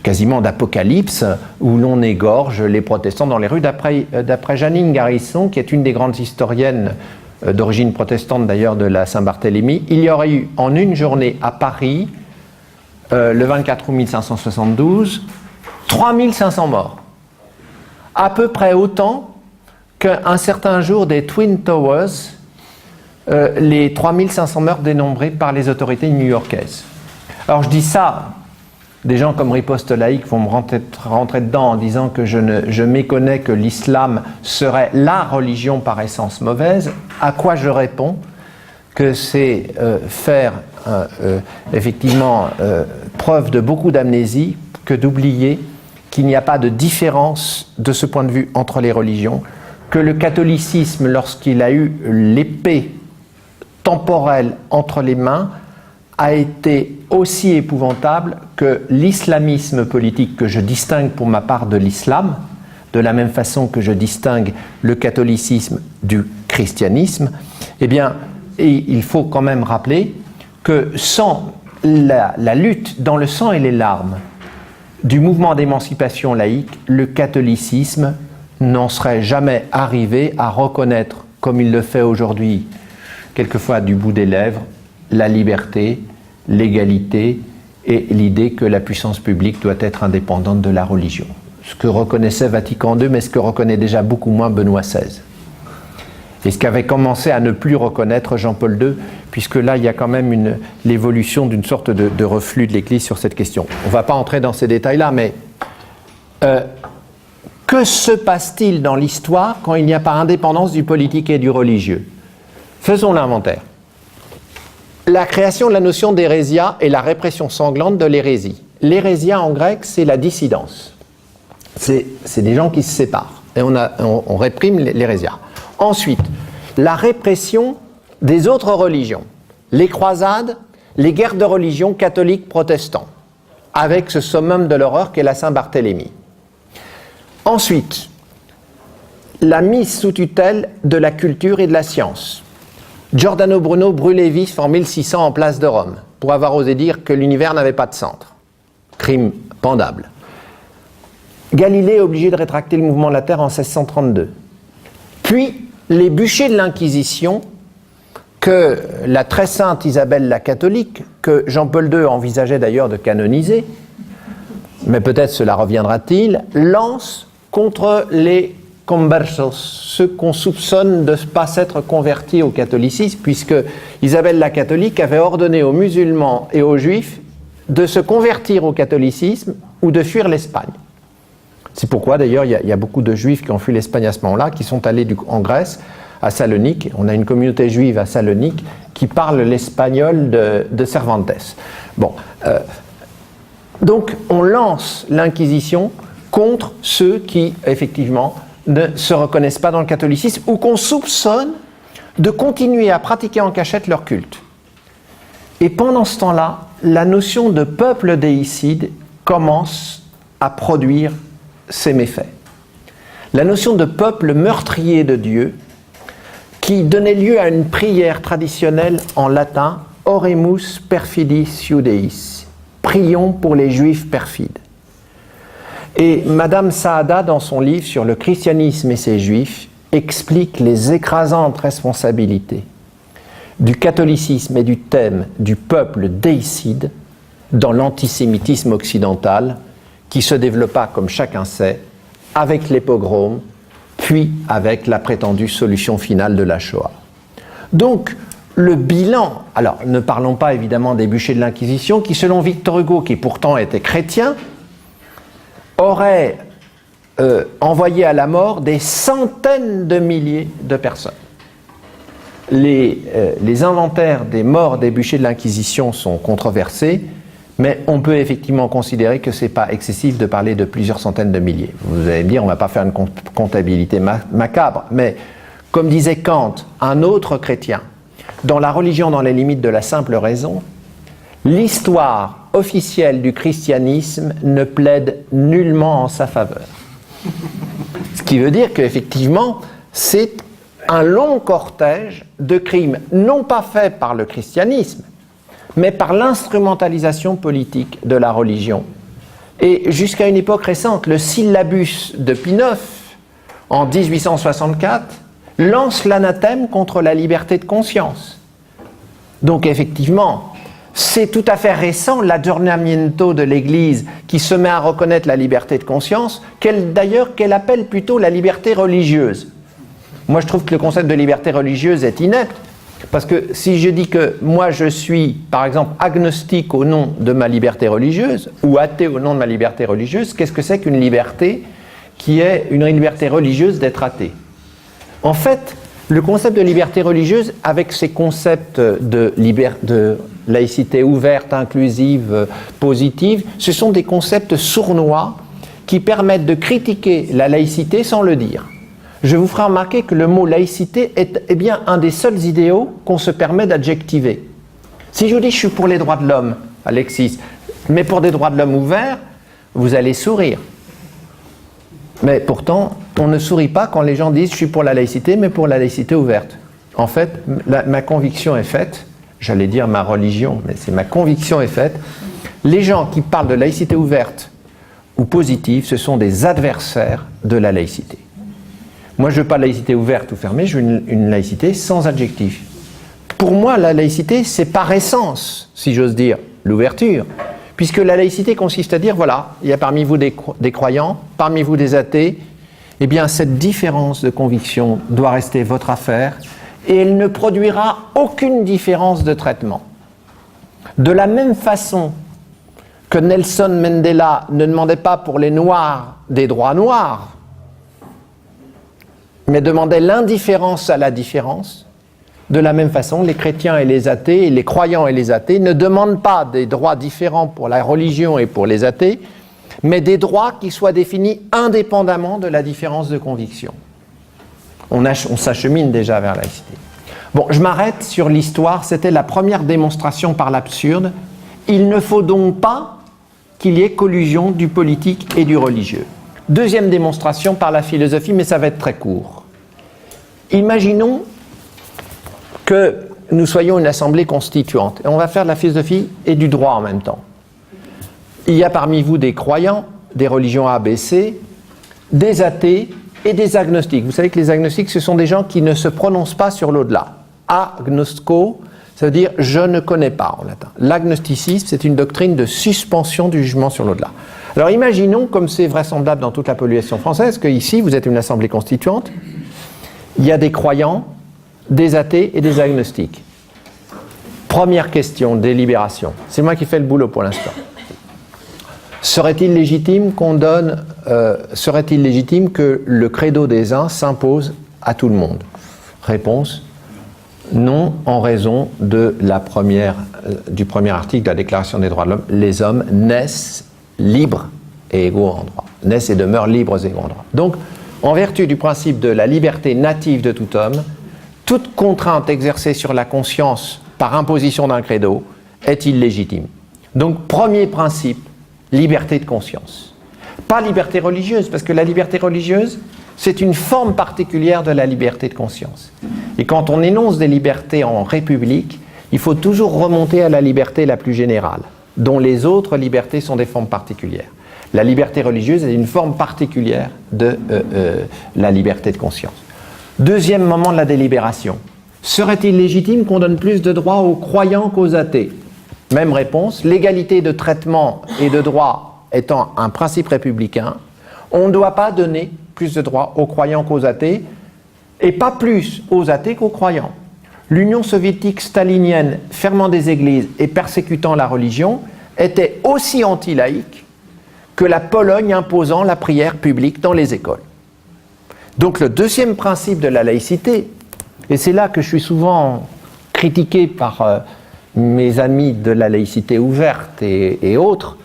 quasiment d'apocalypse, où l'on égorge les protestants dans les rues. D'après Janine Garrison, qui est une des grandes historiennes d'origine protestante d'ailleurs de la Saint-Barthélemy, il y aurait eu en une journée à Paris, le 24 août 1572, 3500 morts. À peu près autant qu'un certain jour des Twin Towers, les 3500 morts dénombrés par les autorités new-yorkaises. Alors je dis ça, des gens comme Riposte Laïque vont me rentrer dedans en disant que je méconnais que l'islam serait la religion par essence mauvaise, à quoi je réponds que c'est faire effectivement preuve de beaucoup d'amnésie que d'oublier qu'il n'y a pas de différence de ce point de vue entre les religions, que le catholicisme, lorsqu'il a eu l'épée temporelle entre les mains, a été aussi épouvantable que l'islamisme politique que je distingue pour ma part de l'islam, de la même façon que je distingue le catholicisme du christianisme. Eh bien, il faut quand même rappeler que sans la lutte dans le sang et les larmes du mouvement d'émancipation laïque, le catholicisme n'en serait jamais arrivé à reconnaître, comme il le fait aujourd'hui, quelquefois du bout des lèvres, la liberté, l'égalité et l'idée que la puissance publique doit être indépendante de la religion. Ce que reconnaissait Vatican II, mais ce que reconnaît déjà beaucoup moins Benoît XVI. Et ce qu'avait commencé à ne plus reconnaître Jean-Paul II, puisque là, il y a quand même l'évolution d'une sorte de reflux de l'Église sur cette question. On ne va pas entrer dans ces détails-là, mais Que se passe-t-il dans l'histoire quand il n'y a pas indépendance du politique et du religieux? Faisons l'inventaire. La création de la notion d'hérésia et la répression sanglante de l'hérésie. L'hérésia en grec, c'est la dissidence. C'est des gens qui se séparent. Et on réprime l'hérésia. Ensuite, la répression des autres religions. Les croisades, les guerres de religion catholiques protestants, avec ce summum de l'horreur qu'est la Saint-Barthélemy. Ensuite, la mise sous tutelle de la culture et de la science. Giordano Bruno brûlait vif en 1600 en place de Rome, pour avoir osé dire que l'univers n'avait pas de centre. Crime pendable. Galilée est obligé de rétracter le mouvement de la Terre en 1632. Puis, les bûchers de l'Inquisition, que la très sainte Isabelle la catholique, que Jean-Paul II envisageait d'ailleurs de canoniser, mais peut-être cela reviendra-t-il, lance contre les conversos, ceux qu'on soupçonne de ne pas s'être convertis au catholicisme, puisque Isabelle la catholique avait ordonné aux musulmans et aux juifs de se convertir au catholicisme ou de fuir l'Espagne. C'est pourquoi d'ailleurs il y a beaucoup de juifs qui ont fui l'Espagne à ce moment-là, qui sont allés en Grèce, à Salonique. On a une communauté juive à Salonique qui parle l'espagnol de Cervantes. Bon, donc on lance l'Inquisition contre ceux qui, effectivement, ne se reconnaissent pas dans le catholicisme ou qu'on soupçonne de continuer à pratiquer en cachette leur culte. Et pendant ce temps-là, la notion de peuple déicide commence à produire ses méfaits. La notion de peuple meurtrier de Dieu, qui donnait lieu à une prière traditionnelle en latin, Oremus perfidis Iudeis, prions pour les Juifs perfides. Et Madame Saada, dans son livre sur le christianisme et ses Juifs, explique les écrasantes responsabilités du catholicisme et du thème du peuple déicide dans l'antisémitisme occidental qui se développa, comme chacun sait, avec les pogroms, puis avec la prétendue solution finale de la Shoah. Donc, le bilan, alors ne parlons pas évidemment des bûchers de l'Inquisition, qui selon Victor Hugo, qui pourtant était chrétien, aurait envoyé à la mort des centaines de milliers de personnes. Les inventaires des morts des bûchers de l'Inquisition sont controversés, mais on peut effectivement considérer que ce n'est pas excessif de parler de plusieurs centaines de milliers. Vous allez me dire, on ne va pas faire une comptabilité macabre, mais comme disait Kant, un autre chrétien, dans la religion dans les limites de la simple raison, l'histoire officielle du christianisme ne plaide nullement en sa faveur. Ce qui veut dire qu'effectivement, c'est un long cortège de crimes, non pas faits par le christianisme, mais par l'instrumentalisation politique de la religion. Et jusqu'à une époque récente, le syllabus de Pie IX, en 1864, lance l'anathème contre la liberté de conscience. Donc effectivement, c'est tout à fait récent l'aggiornamento de l'Église qui se met à reconnaître la liberté de conscience, qu'elle appelle plutôt la liberté religieuse. Moi je trouve que le concept de liberté religieuse est inepte, parce que si je dis que moi je suis, par exemple, agnostique au nom de ma liberté religieuse, ou athée au nom de ma liberté religieuse, qu'est-ce que c'est qu'une liberté qui est une liberté religieuse d'être athée? En fait, le concept de liberté religieuse, avec ses concepts de laïcité ouverte, inclusive, positive, ce sont des concepts sournois qui permettent de critiquer la laïcité sans le dire. Je vous ferai remarquer que le mot laïcité est bien un des seuls idéaux qu'on se permet d'adjectiver. Si je vous dis je suis pour les droits de l'homme, Alexis, mais pour des droits de l'homme ouverts, vous allez sourire. Mais pourtant, on ne sourit pas quand les gens disent je suis pour la laïcité, mais pour la laïcité ouverte. En fait, ma conviction est faite, j'allais dire ma religion, mais c'est ma conviction est faite. Les gens qui parlent de laïcité ouverte ou positive, ce sont des adversaires de la laïcité. Moi, je ne veux pas de laïcité ouverte ou fermée, je veux une laïcité sans adjectif. Pour moi, la laïcité, c'est par essence, si j'ose dire, l'ouverture. Puisque la laïcité consiste à dire, voilà, il y a parmi vous des croyants, parmi vous des athées, eh bien cette différence de conviction doit rester votre affaire et elle ne produira aucune différence de traitement. De la même façon que Nelson Mandela ne demandait pas pour les Noirs des droits noirs, mais demandait l'indifférence à la différence. De la même façon, les chrétiens et les athées, et les croyants et les athées ne demandent pas des droits différents pour la religion et pour les athées, mais des droits qui soient définis indépendamment de la différence de conviction. On s'achemine déjà vers la laïcité. Bon, je m'arrête sur l'histoire, c'était la première démonstration par l'absurde. Il ne faut donc pas qu'il y ait collusion du politique et du religieux. Deuxième démonstration par la philosophie, mais ça va être très court. Imaginons que nous soyons une assemblée constituante. Et on va faire de la philosophie et du droit en même temps. Il y a parmi vous des croyants, des religions A, B, C, des athées et des agnostiques. Vous savez que les agnostiques, ce sont des gens qui ne se prononcent pas sur l'au-delà. Agnosko, ça veut dire « je ne connais pas » en latin. L'agnosticisme, c'est une doctrine de suspension du jugement sur l'au-delà. Alors imaginons, comme c'est vraisemblable dans toute la population française, qu'ici, vous êtes une assemblée constituante, il y a des croyants, des athées et des agnostiques. Première question, délibération. C'est moi qui fais le boulot pour l'instant. Serait-il légitime serait-il légitime que le credo des uns s'impose à tout le monde? Réponse, non, en raison de du premier article de la Déclaration des droits de l'homme. Les hommes naissent libres et égaux en droit. Naissent et demeurent libres et égaux en droit. Donc, en vertu du principe de la liberté native de tout homme, toute contrainte exercée sur la conscience par imposition d'un credo est illégitime. Donc, premier principe, liberté de conscience. Pas liberté religieuse, parce que la liberté religieuse, c'est une forme particulière de la liberté de conscience. Et quand on énonce des libertés en République, il faut toujours remonter à la liberté la plus générale, dont les autres libertés sont des formes particulières. La liberté religieuse est une forme particulière de la liberté de conscience. Deuxième moment de la délibération. Serait-il légitime qu'on donne plus de droits aux croyants qu'aux athées? Même réponse. L'égalité de traitement et de droits étant un principe républicain, on ne doit pas donner plus de droits aux croyants qu'aux athées, et pas plus aux athées qu'aux croyants. L'Union soviétique stalinienne, fermant des églises et persécutant la religion, était aussi anti-laïque que la Pologne imposant la prière publique dans les écoles. Donc le deuxième principe de la laïcité, et c'est là que je suis souvent critiqué par mes amis de la laïcité ouverte et autres,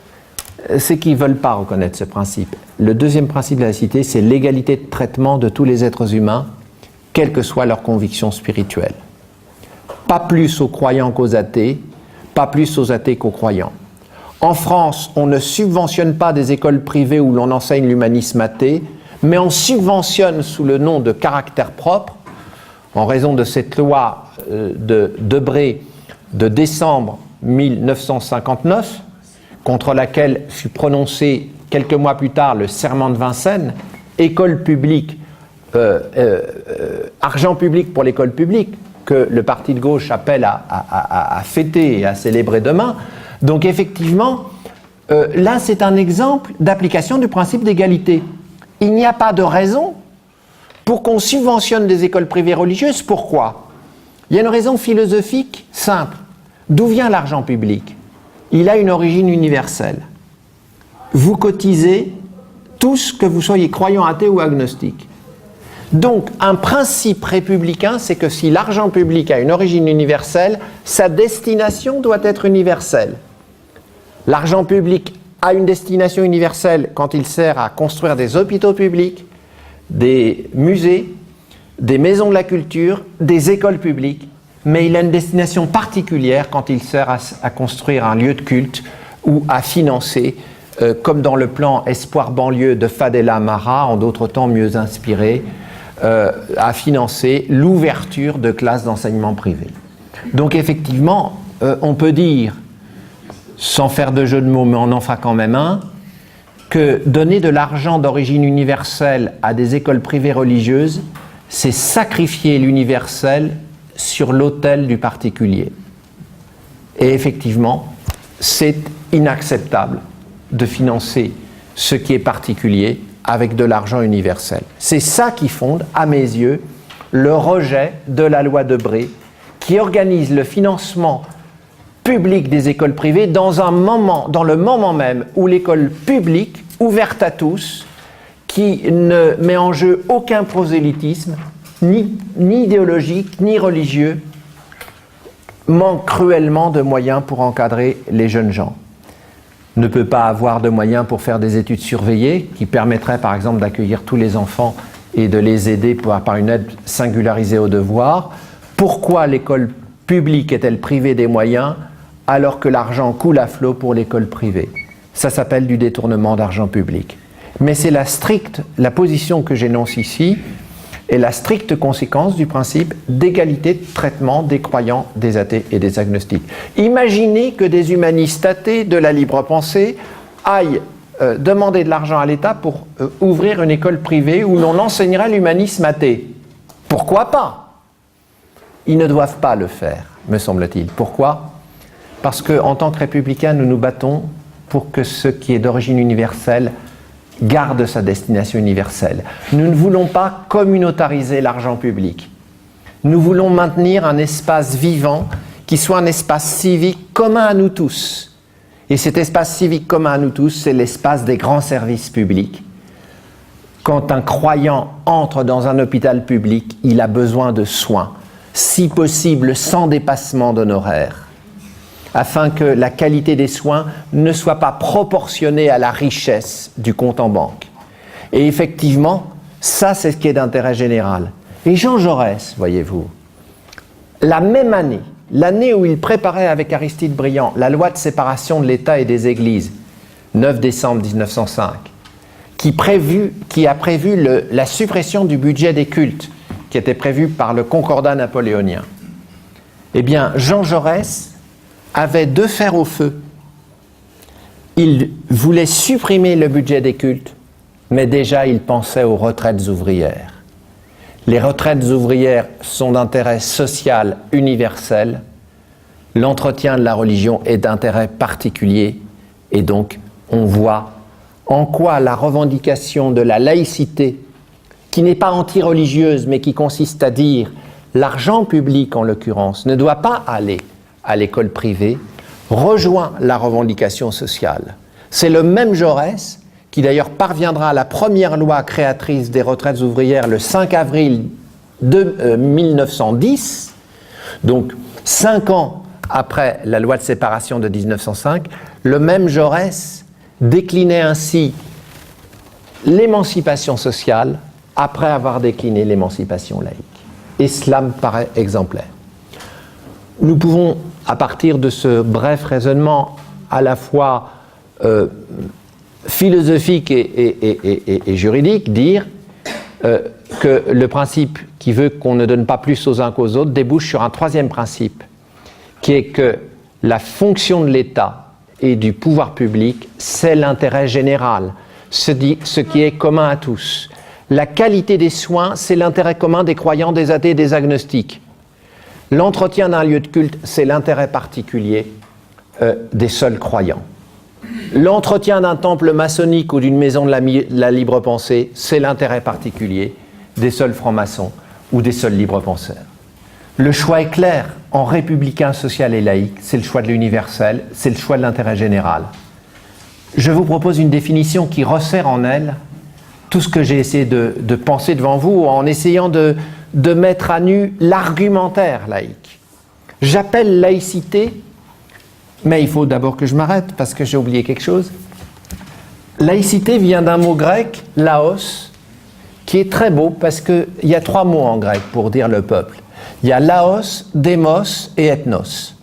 c'est qu'ils ne veulent pas reconnaître ce principe. Le deuxième principe de la laïcité, c'est l'égalité de traitement de tous les êtres humains, quelle que soit leur conviction spirituelle. Pas plus aux croyants qu'aux athées, pas plus aux athées qu'aux croyants. En France, on ne subventionne pas des écoles privées où l'on enseigne l'humanisme athée, mais on subventionne sous le nom de caractère propre, en raison de cette loi de Debré de décembre 1959, contre laquelle fut prononcé quelques mois plus tard le serment de Vincennes, école publique, argent public pour l'école publique, que le parti de gauche appelle à fêter et à célébrer demain. Donc effectivement, là c'est un exemple d'application du principe d'égalité. Il n'y a pas de raison pour qu'on subventionne des écoles privées religieuses. Pourquoi? Il y a une raison philosophique simple. D'où vient l'argent public? Il a une origine universelle. Vous cotisez tous, que vous soyez croyants, athées ou agnostiques. Donc, un principe républicain, c'est que si l'argent public a une origine universelle, sa destination doit être universelle. L'argent public a une destination universelle quand il sert à construire des hôpitaux publics, des musées, des maisons de la culture, des écoles publiques, mais il a une destination particulière quand il sert à construire un lieu de culte ou à financer, comme dans le plan Espoir banlieue de Fadela Mara, en d'autres temps mieux inspiré, à financer l'ouverture de classes d'enseignement privé. Donc effectivement, on peut dire, sans faire de jeu de mots, mais on en fera quand même un, que donner de l'argent d'origine universelle à des écoles privées religieuses, c'est sacrifier l'universel sur l'autel du particulier. Et effectivement, c'est inacceptable de financer ce qui est particulier avec de l'argent universel. C'est ça qui fonde, à mes yeux, le rejet de la loi Debré, qui organise le financement public des écoles privées dans le moment même où l'école publique, ouverte à tous, qui ne met en jeu aucun prosélytisme, ni idéologique, ni religieux, manque cruellement de moyens pour encadrer les jeunes gens. Ne peut pas avoir de moyens pour faire des études surveillées, qui permettraient par exemple d'accueillir tous les enfants et de les aider par une aide singularisée aux devoirs. Pourquoi l'école publique est-elle privée des moyens alors que l'argent coule à flot pour l'école privée? Ça s'appelle du détournement d'argent public. Mais c'est la position que j'énonce ici est la stricte conséquence du principe d'égalité de traitement des croyants, des athées et des agnostiques. Imaginez que des humanistes athées de la libre pensée aillent demander de l'argent à l'État pour ouvrir une école privée où l'on enseignerait l'humanisme athée. Pourquoi pas? Ils ne doivent pas le faire, me semble-t-il. Pourquoi? Parce qu'en tant que républicains, nous nous battons pour que ce qui est d'origine universelle garde sa destination universelle. Nous ne voulons pas communautariser l'argent public. Nous voulons maintenir un espace vivant qui soit un espace civique commun à nous tous. Et cet espace civique commun à nous tous, c'est l'espace des grands services publics. Quand un croyant entre dans un hôpital public, il a besoin de soins, si possible sans dépassement d'honoraires, afin que la qualité des soins ne soit pas proportionnée à la richesse du compte en banque. Et effectivement, ça c'est ce qui est d'intérêt général. Et Jean Jaurès, voyez-vous, la même année, l'année où il préparait avec Aristide Briand la loi de séparation de l'État et des Églises, 9 décembre 1905, qui a prévu la suppression du budget des cultes, qui était prévu par le Concordat napoléonien, eh bien, Jean Jaurès avait deux fers au feu. Il voulait supprimer le budget des cultes, mais déjà il pensait aux retraites ouvrières. Les retraites ouvrières sont d'intérêt social universel, l'entretien de la religion est d'intérêt particulier, et donc on voit en quoi la revendication de la laïcité, qui n'est pas anti-religieuse, mais qui consiste à dire l'argent public en l'occurrence ne doit pas aller à l'école privée, rejoint la revendication sociale. C'est le même Jaurès qui d'ailleurs parviendra à la première loi créatrice des retraites ouvrières le 5 avril 1910, donc 5 ans après la loi de séparation de 1905, le même Jaurès déclinait ainsi l'émancipation sociale après avoir décliné l'émancipation laïque. Et cela me paraît exemplaire. Nous pouvons, à partir de ce bref raisonnement à la fois philosophique et juridique, dire que le principe qui veut qu'on ne donne pas plus aux uns qu'aux autres débouche sur un troisième principe, qui est que la fonction de l'État et du pouvoir public, c'est l'intérêt général, ce qui est commun à tous. La qualité des soins, c'est l'intérêt commun des croyants, des athées et des agnostiques. L'entretien d'un lieu de culte, c'est l'intérêt particulier des seuls croyants. L'entretien d'un temple maçonnique ou d'une maison de la libre pensée, c'est l'intérêt particulier des seuls francs-maçons ou des seuls libres penseurs. Le choix est clair, en républicain, social et laïque, c'est le choix de l'universel, c'est le choix de l'intérêt général. Je vous propose une définition qui resserre en elle tout ce que j'ai essayé de penser devant vous en essayant de mettre à nu l'argumentaire laïque. J'appelle laïcité, mais il faut d'abord que je m'arrête parce que j'ai oublié quelque chose. Laïcité vient d'un mot grec, laos, qui est très beau parce qu'il y a 3 mots en grec pour dire le peuple. Il y a laos, démos et ethnos.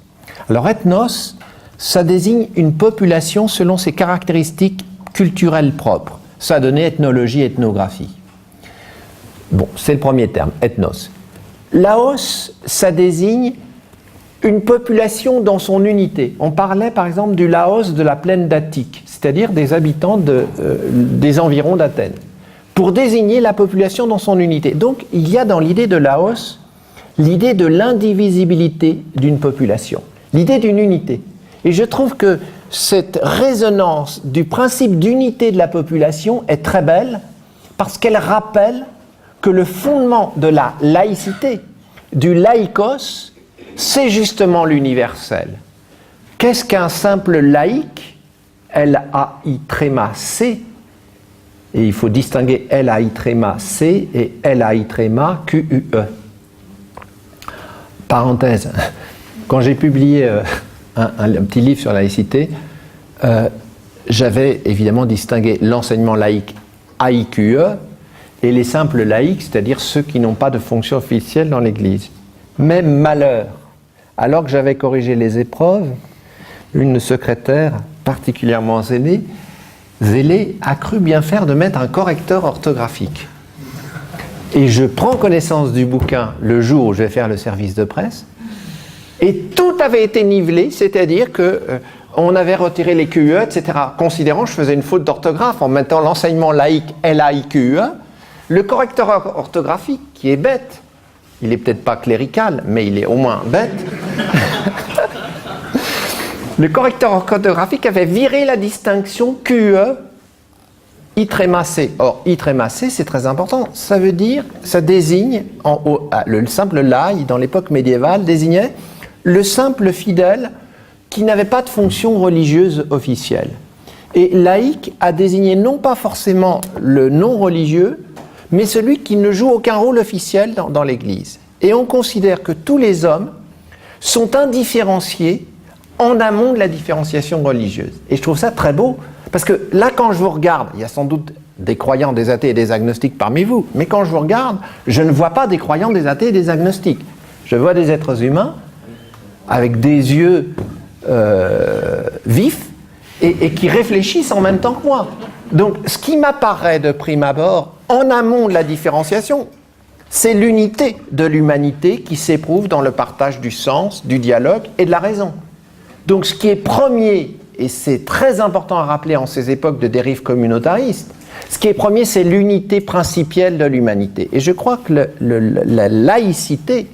Alors ethnos, ça désigne une population selon ses caractéristiques culturelles propres. Ça a donné ethnologie, ethnographie. Bon, c'est le premier terme, ethnos. Laos, ça désigne une population dans son unité. On parlait par exemple du Laos de la plaine d'Attique, c'est-à-dire des habitants des environs d'Athènes, pour désigner la population dans son unité. Donc il y a dans l'idée de Laos l'idée de l'indivisibilité d'une population, l'idée d'une unité. Et je trouve que cette résonance du principe d'unité de la population est très belle parce qu'elle rappelle que le fondement de la laïcité, du laïkos, c'est justement l'universel. Qu'est-ce qu'un simple laïc, L-A-I-C, Et il faut distinguer LAI-C et LAI-QUE. Parenthèse, quand j'ai publié un petit livre sur la laïcité, j'avais évidemment distingué l'enseignement laïque AIQE et les simples laïcs, c'est-à-dire ceux qui n'ont pas de fonction officielle dans l'Église. Mais malheur, alors que j'avais corrigé les épreuves, une secrétaire particulièrement zélée a cru bien faire de mettre un correcteur orthographique. Et je prends connaissance du bouquin le jour où je vais faire le service de presse, et tout avait été nivelé, c'est-à-dire que on avait retiré les QE, etc., considérant que je faisais une faute d'orthographe en mettant l'enseignement laïque LAIQE. Le correcteur orthographique, qui est bête, il est peut-être pas clérical, mais il est au moins bête. Le correcteur orthographique avait viré la distinction QE, I-C. Or, I-C, c'est très important. Ça veut dire, ça désigne, le simple laïc, dans l'époque médiévale, désignait le simple fidèle qui n'avait pas de fonction religieuse officielle. Et laïque a désigné non pas forcément le non religieux, mais celui qui ne joue aucun rôle officiel dans l'Église. Et on considère que tous les hommes sont indifférenciés en amont de la différenciation religieuse. Et je trouve ça très beau, parce que là, quand je vous regarde, il y a sans doute des croyants, des athées et des agnostiques parmi vous, mais quand je vous regarde, je ne vois pas des croyants, des athées et des agnostiques. Je vois des êtres humains avec des yeux vifs et qui réfléchissent en même temps que moi. Donc, ce qui m'apparaît de prime abord, en amont de la différenciation, c'est l'unité de l'humanité qui s'éprouve dans le partage du sens, du dialogue et de la raison. Donc, ce qui est premier, et c'est très important à rappeler en ces époques de dérive communautariste, ce qui est premier, c'est l'unité principielle de l'humanité. Et je crois que la laïcité,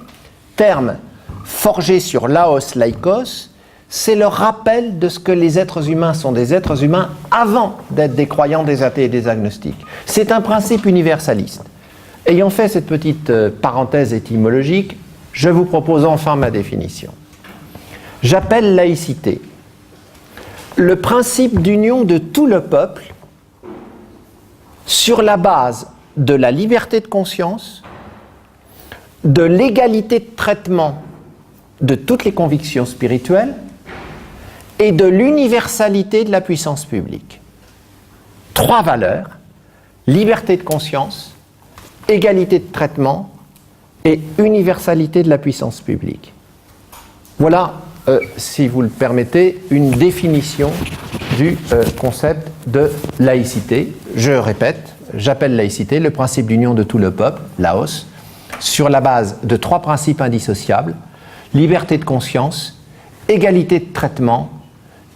terme forgé sur laos, laikos, c'est le rappel de ce que les êtres humains sont des êtres humains avant d'être des croyants, des athées et des agnostiques. C'est un principe universaliste. Ayant fait cette petite parenthèse étymologique, je vous propose enfin ma définition. J'appelle laïcité le principe d'union de tout le peuple sur la base de la liberté de conscience, de l'égalité de traitement de toutes les convictions spirituelles et de l'universalité de la puissance publique. 3 valeurs, liberté de conscience, égalité de traitement et universalité de la puissance publique. Voilà, si vous le permettez, une définition du concept de laïcité. Je répète, j'appelle laïcité le principe d'union de tout le peuple, laos, sur la base de 3 principes indissociables, liberté de conscience, égalité de traitement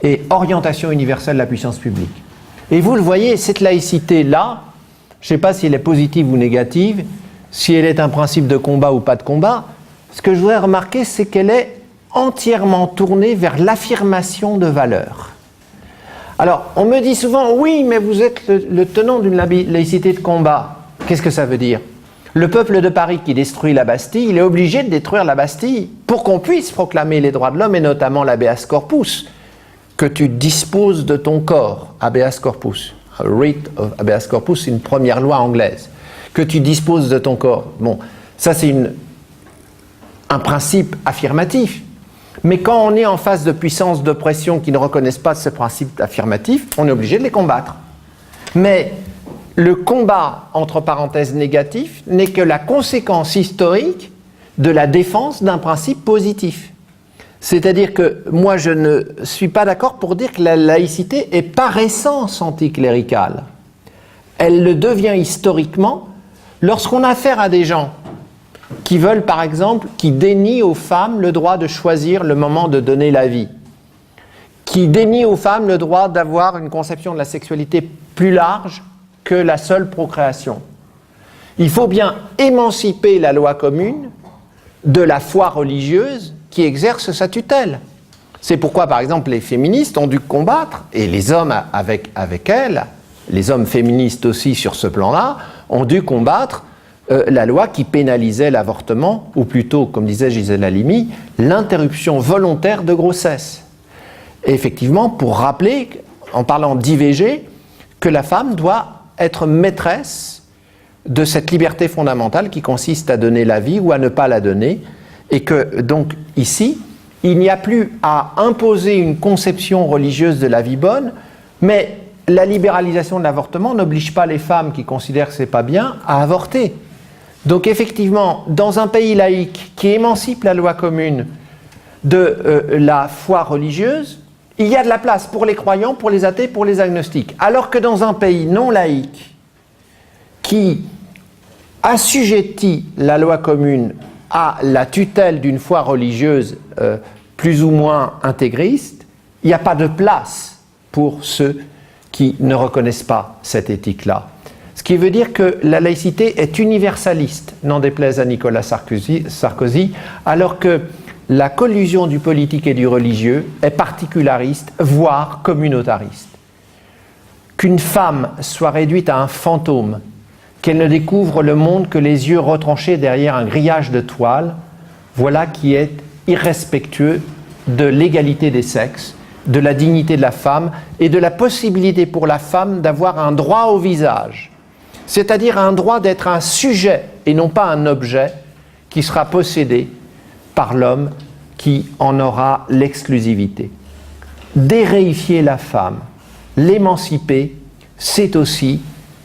et orientation universelle de la puissance publique. Et vous le voyez, cette laïcité-là, je ne sais pas si elle est positive ou négative, si elle est un principe de combat ou pas de combat, ce que je voudrais remarquer, c'est qu'elle est entièrement tournée vers l'affirmation de valeurs. Alors, on me dit souvent, oui, mais vous êtes le tenant d'une laïcité de combat. Qu'est-ce que ça veut dire ? Le peuple de Paris qui détruit la Bastille, il est obligé de détruire la Bastille pour qu'on puisse proclamer les droits de l'homme et notamment l'habeas corpus, que tu disposes de ton corps, habeas corpus. Writ of habeas corpus, c'est une première loi anglaise. Que tu disposes de ton corps. Bon, ça c'est un principe affirmatif. Mais quand on est en face de puissances d'oppression qui ne reconnaissent pas ce principe affirmatif, on est obligé de les combattre. Mais le combat, entre parenthèses négatif, n'est que la conséquence historique de la défense d'un principe positif. C'est-à-dire que moi, je ne suis pas d'accord pour dire que la laïcité est par essence anticléricale. Elle le devient historiquement lorsqu'on a affaire à des gens qui veulent, par exemple, qui dénient aux femmes le droit de choisir le moment de donner la vie, qui dénient aux femmes le droit d'avoir une conception de la sexualité plus large que la seule procréation. Il faut bien émanciper la loi commune de la foi religieuse qui exerce sa tutelle. C'est pourquoi, par exemple, les féministes ont dû combattre, et les hommes avec elles, les hommes féministes aussi sur ce plan-là, ont dû combattre la loi qui pénalisait l'avortement, ou plutôt, comme disait Gisèle Halimi, l'interruption volontaire de grossesse. Et effectivement, pour rappeler, en parlant d'IVG, que la femme doit être maîtresse de cette liberté fondamentale qui consiste à donner la vie ou à ne pas la donner, et que donc ici, il n'y a plus à imposer une conception religieuse de la vie bonne, mais la libéralisation de l'avortement n'oblige pas les femmes qui considèrent que ce n'est pas bien à avorter. Donc effectivement, dans un pays laïque qui émancipe la loi commune de la foi religieuse, il y a de la place pour les croyants, pour les athées, pour les agnostiques. Alors que dans un pays non laïque qui assujettit la loi commune à la tutelle d'une foi religieuse plus ou moins intégriste, il n'y a pas de place pour ceux qui ne reconnaissent pas cette éthique-là. Ce qui veut dire que la laïcité est universaliste, n'en déplaise à Nicolas Sarkozy, alors que la collusion du politique et du religieux est particulariste, voire communautariste. Qu'une femme soit réduite à un fantôme, qu'elle ne découvre le monde que les yeux retranchés derrière un grillage de toile, voilà qui est irrespectueux de l'égalité des sexes, de la dignité de la femme et de la possibilité pour la femme d'avoir un droit au visage, c'est-à-dire un droit d'être un sujet et non pas un objet qui sera possédé par l'homme qui en aura l'exclusivité. Déréifier la femme, l'émanciper, c'est aussi,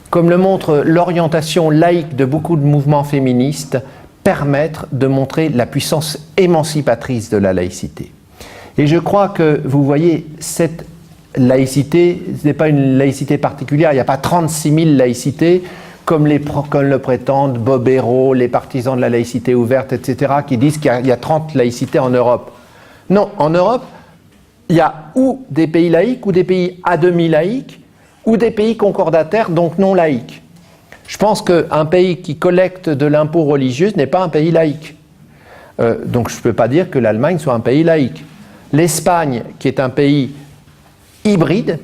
comme le montre l'orientation laïque de beaucoup de mouvements féministes, permettre de montrer la puissance émancipatrice de la laïcité. Et je crois que, vous voyez, cette laïcité, ce n'est pas une laïcité particulière, il n'y a pas 36 000 laïcités, comme le prétendent Bob Hérault, les partisans de la laïcité ouverte, etc., qui disent qu'il y a 30 laïcités en Europe. Non, en Europe, il y a ou des pays laïques, ou des pays à demi laïques, ou des pays concordataires, donc non laïques. Je pense qu'un pays qui collecte de l'impôt religieux n'est pas un pays laïque. Donc je ne peux pas dire que l'Allemagne soit un pays laïque. L'Espagne, qui est un pays hybride,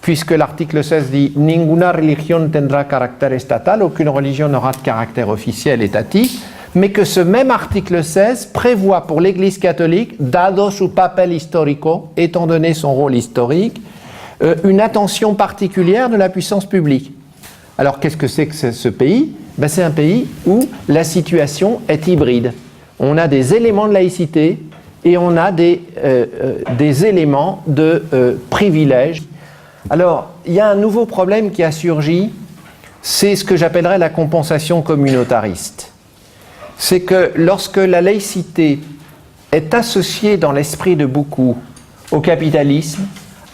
puisque l'article 16 dit « Ninguna religión tendrá carácter estatal », aucune religion n'aura de caractère officiel étatique, mais que ce même article 16 prévoit pour l'Église catholique, dado su papel histórico, étant donné son rôle historique, une attention particulière de la puissance publique. Alors qu'est-ce que c'est ce pays ? Ben, c'est un pays où la situation est hybride. On a des éléments de laïcité et on a des éléments de privilège. Alors, il y a un nouveau problème qui a surgi, c'est ce que j'appellerais la compensation communautariste. C'est que lorsque la laïcité est associée dans l'esprit de beaucoup au capitalisme,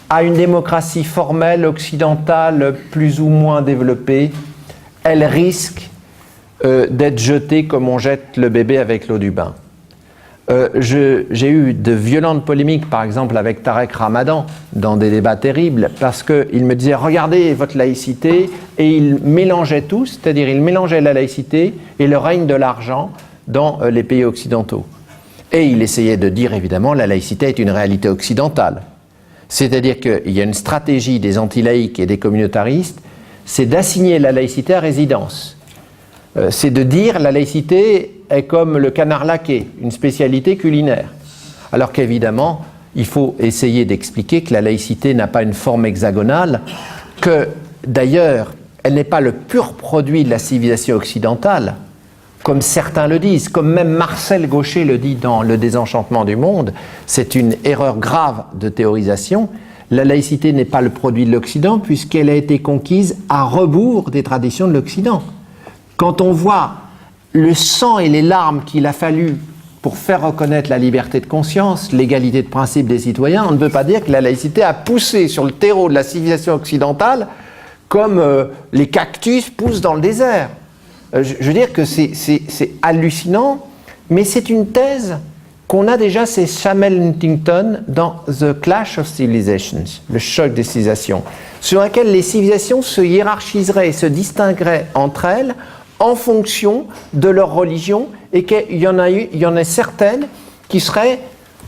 à une démocratie formelle occidentale plus ou moins développée, elle risque d'être jetée comme on jette le bébé avec l'eau du bain. J'ai eu de violentes polémiques, par exemple avec Tarek Ramadan, dans des débats terribles, parce qu'il me disait « Regardez votre laïcité », et il mélangeait tout, c'est-à-dire il mélangeait la laïcité et le règne de l'argent dans les pays occidentaux. Et il essayait de dire, évidemment, la laïcité est une réalité occidentale. C'est-à-dire qu'il y a une stratégie des anti-laïcs et des communautaristes, c'est d'assigner la laïcité à résidence. C'est de dire la laïcité est comme le canard laqué, une spécialité culinaire. Alors qu'évidemment, il faut essayer d'expliquer que la laïcité n'a pas une forme hexagonale, que d'ailleurs, elle n'est pas le pur produit de la civilisation occidentale, comme certains le disent, comme même Marcel Gauchet le dit dans Le désenchantement du monde. C'est une erreur grave de théorisation. La laïcité n'est pas le produit de l'Occident puisqu'elle a été conquise à rebours des traditions de l'Occident. Quand on voit le sang et les larmes qu'il a fallu pour faire reconnaître la liberté de conscience, l'égalité de principe des citoyens, on ne peut pas dire que la laïcité a poussé sur le terreau de la civilisation occidentale comme les cactus poussent dans le désert. Je veux dire que c'est hallucinant, mais c'est une thèse qu'on a déjà, c'est Samuel Huntington dans The Clash of Civilizations, le choc des civilisations, sur laquelle les civilisations se hiérarchiseraient et se distingueraient entre elles en fonction de leur religion, et qu'il y en a certaines qui seraient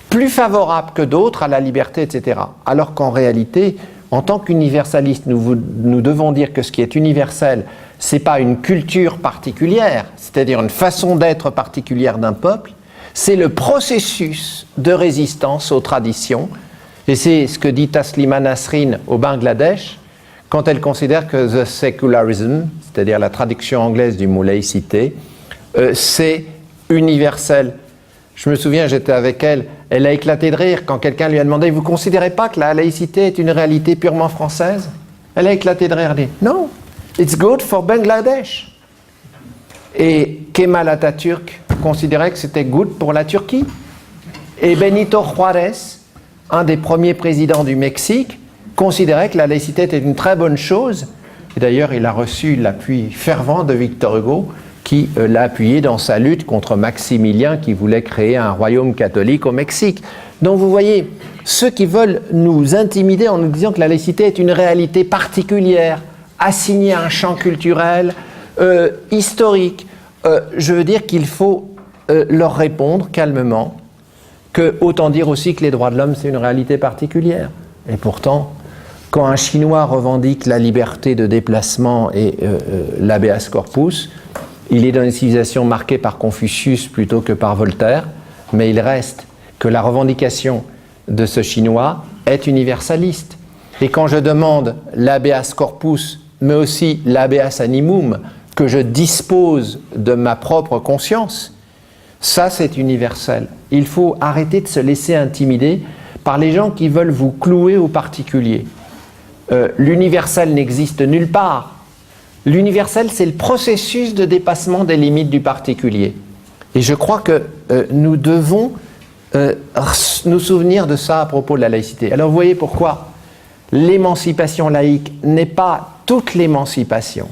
plus favorables que d'autres à la liberté, etc. Alors qu'en réalité, en tant qu'universaliste, nous devons dire que ce qui est universel, ce n'est pas une culture particulière, c'est-à-dire une façon d'être particulière d'un peuple, c'est le processus de résistance aux traditions. Et c'est ce que dit Taslima Nasrin au Bangladesh, quand elle considère que the secularism, c'est-à-dire la traduction anglaise du mot laïcité, c'est universel. Je me souviens, j'étais avec elle, elle a éclaté de rire quand quelqu'un lui a demandé « Vous ne considérez pas que la laïcité est une réalité purement française ?» Elle a éclaté de rire, elle dit « Non, it's good for Bangladesh. » Et Kemal Atatürk considérait que c'était good pour la Turquie. Et Benito Juárez, un des premiers présidents du Mexique, considérait que la laïcité était une très bonne chose. Et d'ailleurs, il a reçu l'appui fervent de Victor Hugo, qui l'a appuyé dans sa lutte contre Maximilien, qui voulait créer un royaume catholique au Mexique. Donc vous voyez, ceux qui veulent nous intimider en nous disant que la laïcité est une réalité particulière, assignée à un champ culturel, historique, je veux dire qu'il faut leur répondre calmement que autant dire aussi que les droits de l'homme, c'est une réalité particulière. Et pourtant, quand un Chinois revendique la liberté de déplacement et l'habeas corpus, il est dans une civilisation marquée par Confucius plutôt que par Voltaire, mais il reste que la revendication de ce Chinois est universaliste. Et quand je demande l'habeas corpus, mais aussi l'habeas animum, que je dispose de ma propre conscience, ça c'est universel. Il faut arrêter de se laisser intimider par les gens qui veulent vous clouer au particulier. L'universel n'existe nulle part. L'universel, c'est le processus de dépassement des limites du particulier. Et je crois que nous devons nous souvenir de ça à propos de la laïcité. Alors vous voyez pourquoi l'émancipation laïque n'est pas toute l'émancipation,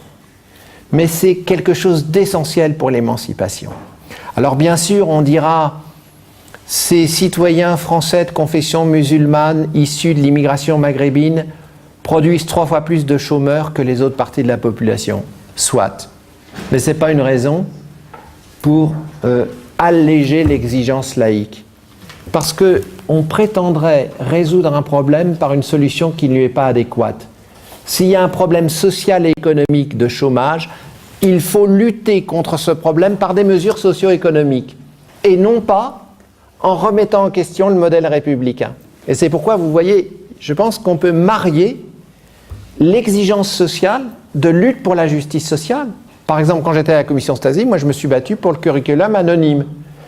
mais c'est quelque chose d'essentiel pour l'émancipation. Alors bien sûr, on dira, ces citoyens français de confession musulmane issus de l'immigration maghrébine produisent 3 fois plus de chômeurs que les autres parties de la population. Soit. Mais ce n'est pas une raison pour alléger l'exigence laïque. Parce qu'on prétendrait résoudre un problème par une solution qui ne lui est pas adéquate. S'il y a un problème social et économique de chômage, il faut lutter contre ce problème par des mesures socio-économiques. Et non pas en remettant en question le modèle républicain. Et c'est pourquoi, vous voyez, je pense qu'on peut marier l'exigence sociale de lutte pour la justice sociale. Par exemple, quand j'étais à la commission Stasi, moi je me suis battu pour le curriculum anonyme.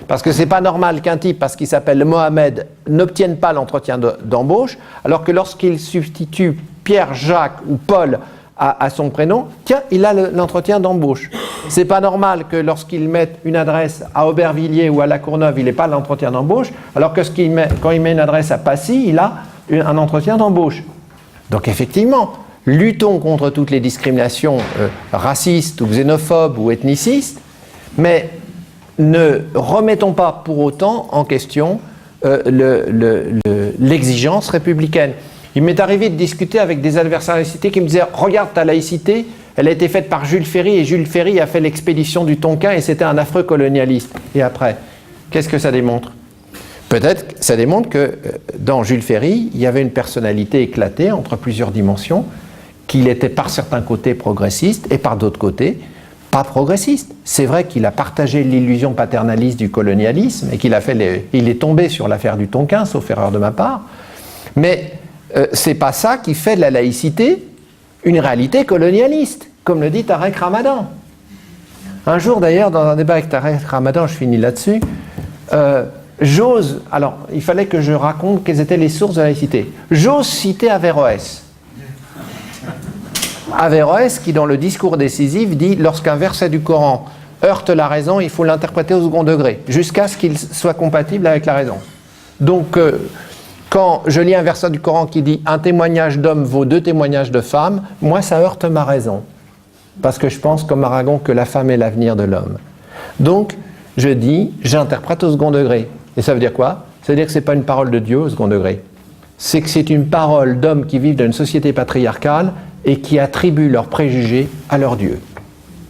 Parce que c'est pas normal qu'un type, parce qu'il s'appelle Mohamed, n'obtienne pas l'entretien d'embauche, alors que lorsqu'il substitue Pierre, Jacques ou Paul à son prénom, tiens, il a l'entretien d'embauche. C'est pas normal que lorsqu'il mette une adresse à Aubervilliers ou à La Courneuve, il n'ait pas l'entretien d'embauche, alors que quand il met une adresse à Passy, il a un entretien d'embauche. Donc effectivement, luttons contre toutes les discriminations racistes ou xénophobes ou ethnicistes, mais ne remettons pas pour autant en question l'exigence républicaine. Il m'est arrivé de discuter avec des adversaires de la laïcité qui me disaient « Regarde ta laïcité, elle a été faite par Jules Ferry et Jules Ferry a fait l'expédition du Tonkin et c'était un affreux colonialiste. » Et après, qu'est-ce que ça démontre ? Peut-être que ça démontre que dans Jules Ferry, il y avait une personnalité éclatée entre plusieurs dimensions, qu'il était par certains côtés progressiste et par d'autres côtés pas progressiste. C'est vrai qu'il a partagé l'illusion paternaliste du colonialisme et qu'il a il est tombé sur l'affaire du Tonkin, sauf erreur de ma part, mais c'est pas ça qui fait de la laïcité une réalité colonialiste, comme le dit Tarek Ramadan. Un jour d'ailleurs, dans un débat avec Tarek Ramadan, je finis là-dessus, alors il fallait que je raconte quelles étaient les sources de la laïcité. J'ose citer Averroès. Averroès qui, dans le discours décisif, dit « Lorsqu'un verset du Coran heurte la raison, il faut l'interpréter au second degré, jusqu'à ce qu'il soit compatible avec la raison. » Donc, quand je lis un verset du Coran qui dit « Un témoignage d'homme vaut 2 témoignages de femme », moi, ça heurte ma raison. Parce que je pense, comme Aragon, que la femme est l'avenir de l'homme. Donc, je dis « J'interprète au second degré ». Et ça veut dire quoi ? Ça veut dire que ce n'est pas une parole de Dieu au second degré. C'est que c'est une parole d'hommes qui vivent dans une société patriarcale et qui attribuent leurs préjugés à leur Dieu.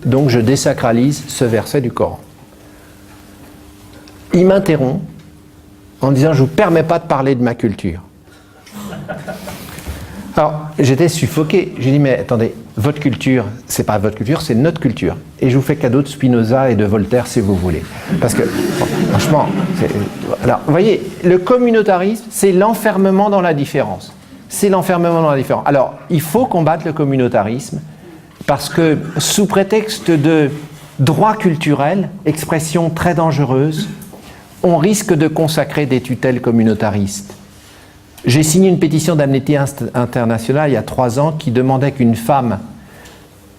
Donc je désacralise ce verset du Coran. Il m'interrompt en disant « Je ne vous permets pas de parler de ma culture ». Alors, j'étais suffoqué. J'ai dit « Mais attendez, votre culture, c'est pas votre culture, c'est notre culture. Et je vous fais cadeau de Spinoza et de Voltaire si vous voulez. » Parce que, bon, franchement, alors, vous voyez, le communautarisme, c'est l'enfermement dans la différence. c'est l'enfermement dans la différence. Alors, il faut combattre le communautarisme, parce que sous prétexte de droit culturel, expression très dangereuse, on risque de consacrer des tutelles communautaristes. J'ai signé une pétition d'Amnesty International il y a 3 ans qui demandait qu'une femme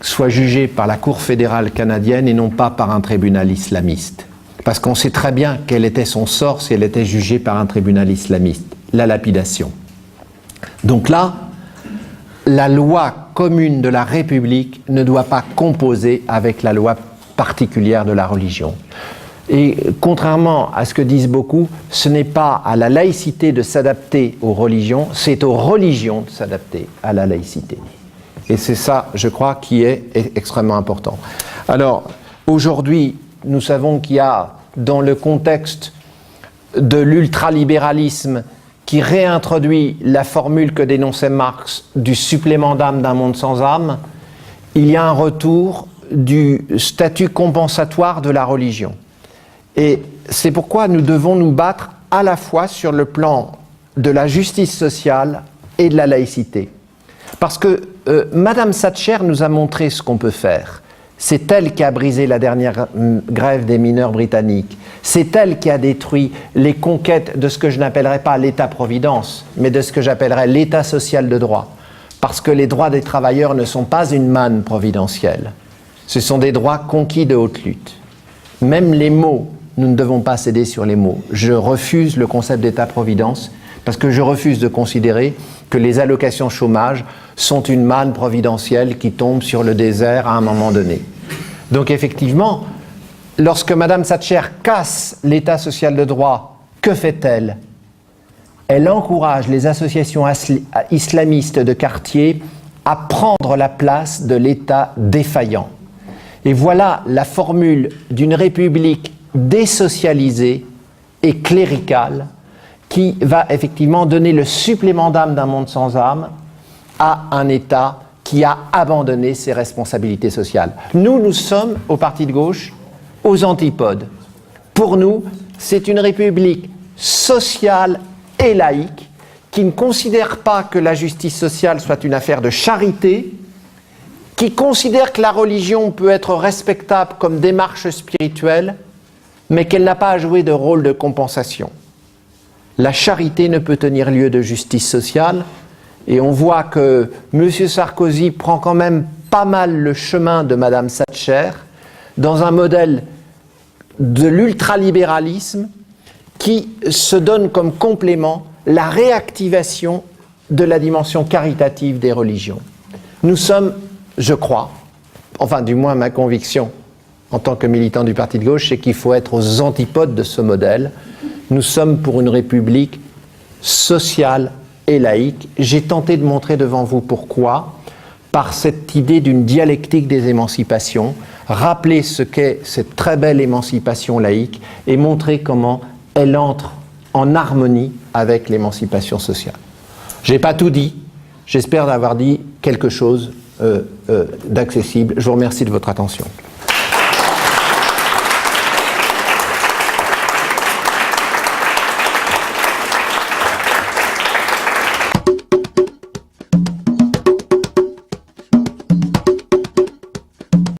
soit jugée par la Cour fédérale canadienne et non pas par un tribunal islamiste. Parce qu'on sait très bien quel était son sort si elle était jugée par un tribunal islamiste, la lapidation. Donc là, la loi commune de la République ne doit pas composer avec la loi particulière de la religion. Et contrairement à ce que disent beaucoup, ce n'est pas à la laïcité de s'adapter aux religions, c'est aux religions de s'adapter à la laïcité. Et c'est ça, je crois, qui est extrêmement important. Alors, aujourd'hui, nous savons qu'il y a, dans le contexte de l'ultralibéralisme qui réintroduit la formule que dénonçait Marx du supplément d'âme d'un monde sans âme, il y a un retour du statut compensatoire de la religion. Et c'est pourquoi nous devons nous battre à la fois sur le plan de la justice sociale et de la laïcité. Parce que Madame Thatcher nous a montré ce qu'on peut faire. C'est elle qui a brisé la dernière grève des mineurs britanniques. C'est elle qui a détruit les conquêtes de ce que je n'appellerais pas l'État-providence, mais de ce que j'appellerais l'État social de droit. Parce que les droits des travailleurs ne sont pas une manne providentielle. Ce sont des droits conquis de haute lutte. Même les mots, nous ne devons pas céder sur les mots. Je refuse le concept d'État-providence parce que je refuse de considérer que les allocations chômage sont une manne providentielle qui tombe sur le désert à un moment donné. Donc effectivement, lorsque Mme Thatcher casse l'État social de droit, que fait-elle ? Elle encourage les associations islamistes de quartier à prendre la place de l'État défaillant. Et voilà la formule d'une république désocialisée et cléricale qui va effectivement donner le supplément d'âme d'un monde sans âme à un État qui a abandonné ses responsabilités sociales. Nous sommes, au parti de gauche, aux antipodes. Pour nous, c'est une république sociale et laïque qui ne considère pas que la justice sociale soit une affaire de charité, qui considère que la religion peut être respectable comme démarche spirituelle, mais qu'elle n'a pas à jouer de rôle de compensation. La charité ne peut tenir lieu de justice sociale, et on voit que M. Sarkozy prend quand même pas mal le chemin de Mme Thatcher dans un modèle de l'ultralibéralisme qui se donne comme complément la réactivation de la dimension caritative des religions. Nous sommes, je crois, enfin du moins ma conviction en tant que militant du parti de gauche, c'est qu'il faut être aux antipodes de ce modèle. Nous sommes pour une république sociale et laïque. J'ai tenté de montrer devant vous pourquoi, par cette idée d'une dialectique des émancipations, rappeler ce qu'est cette très belle émancipation laïque et montrer comment elle entre en harmonie avec l'émancipation sociale. Je n'ai pas tout dit, j'espère avoir dit quelque chose d'accessible. Je vous remercie de votre attention.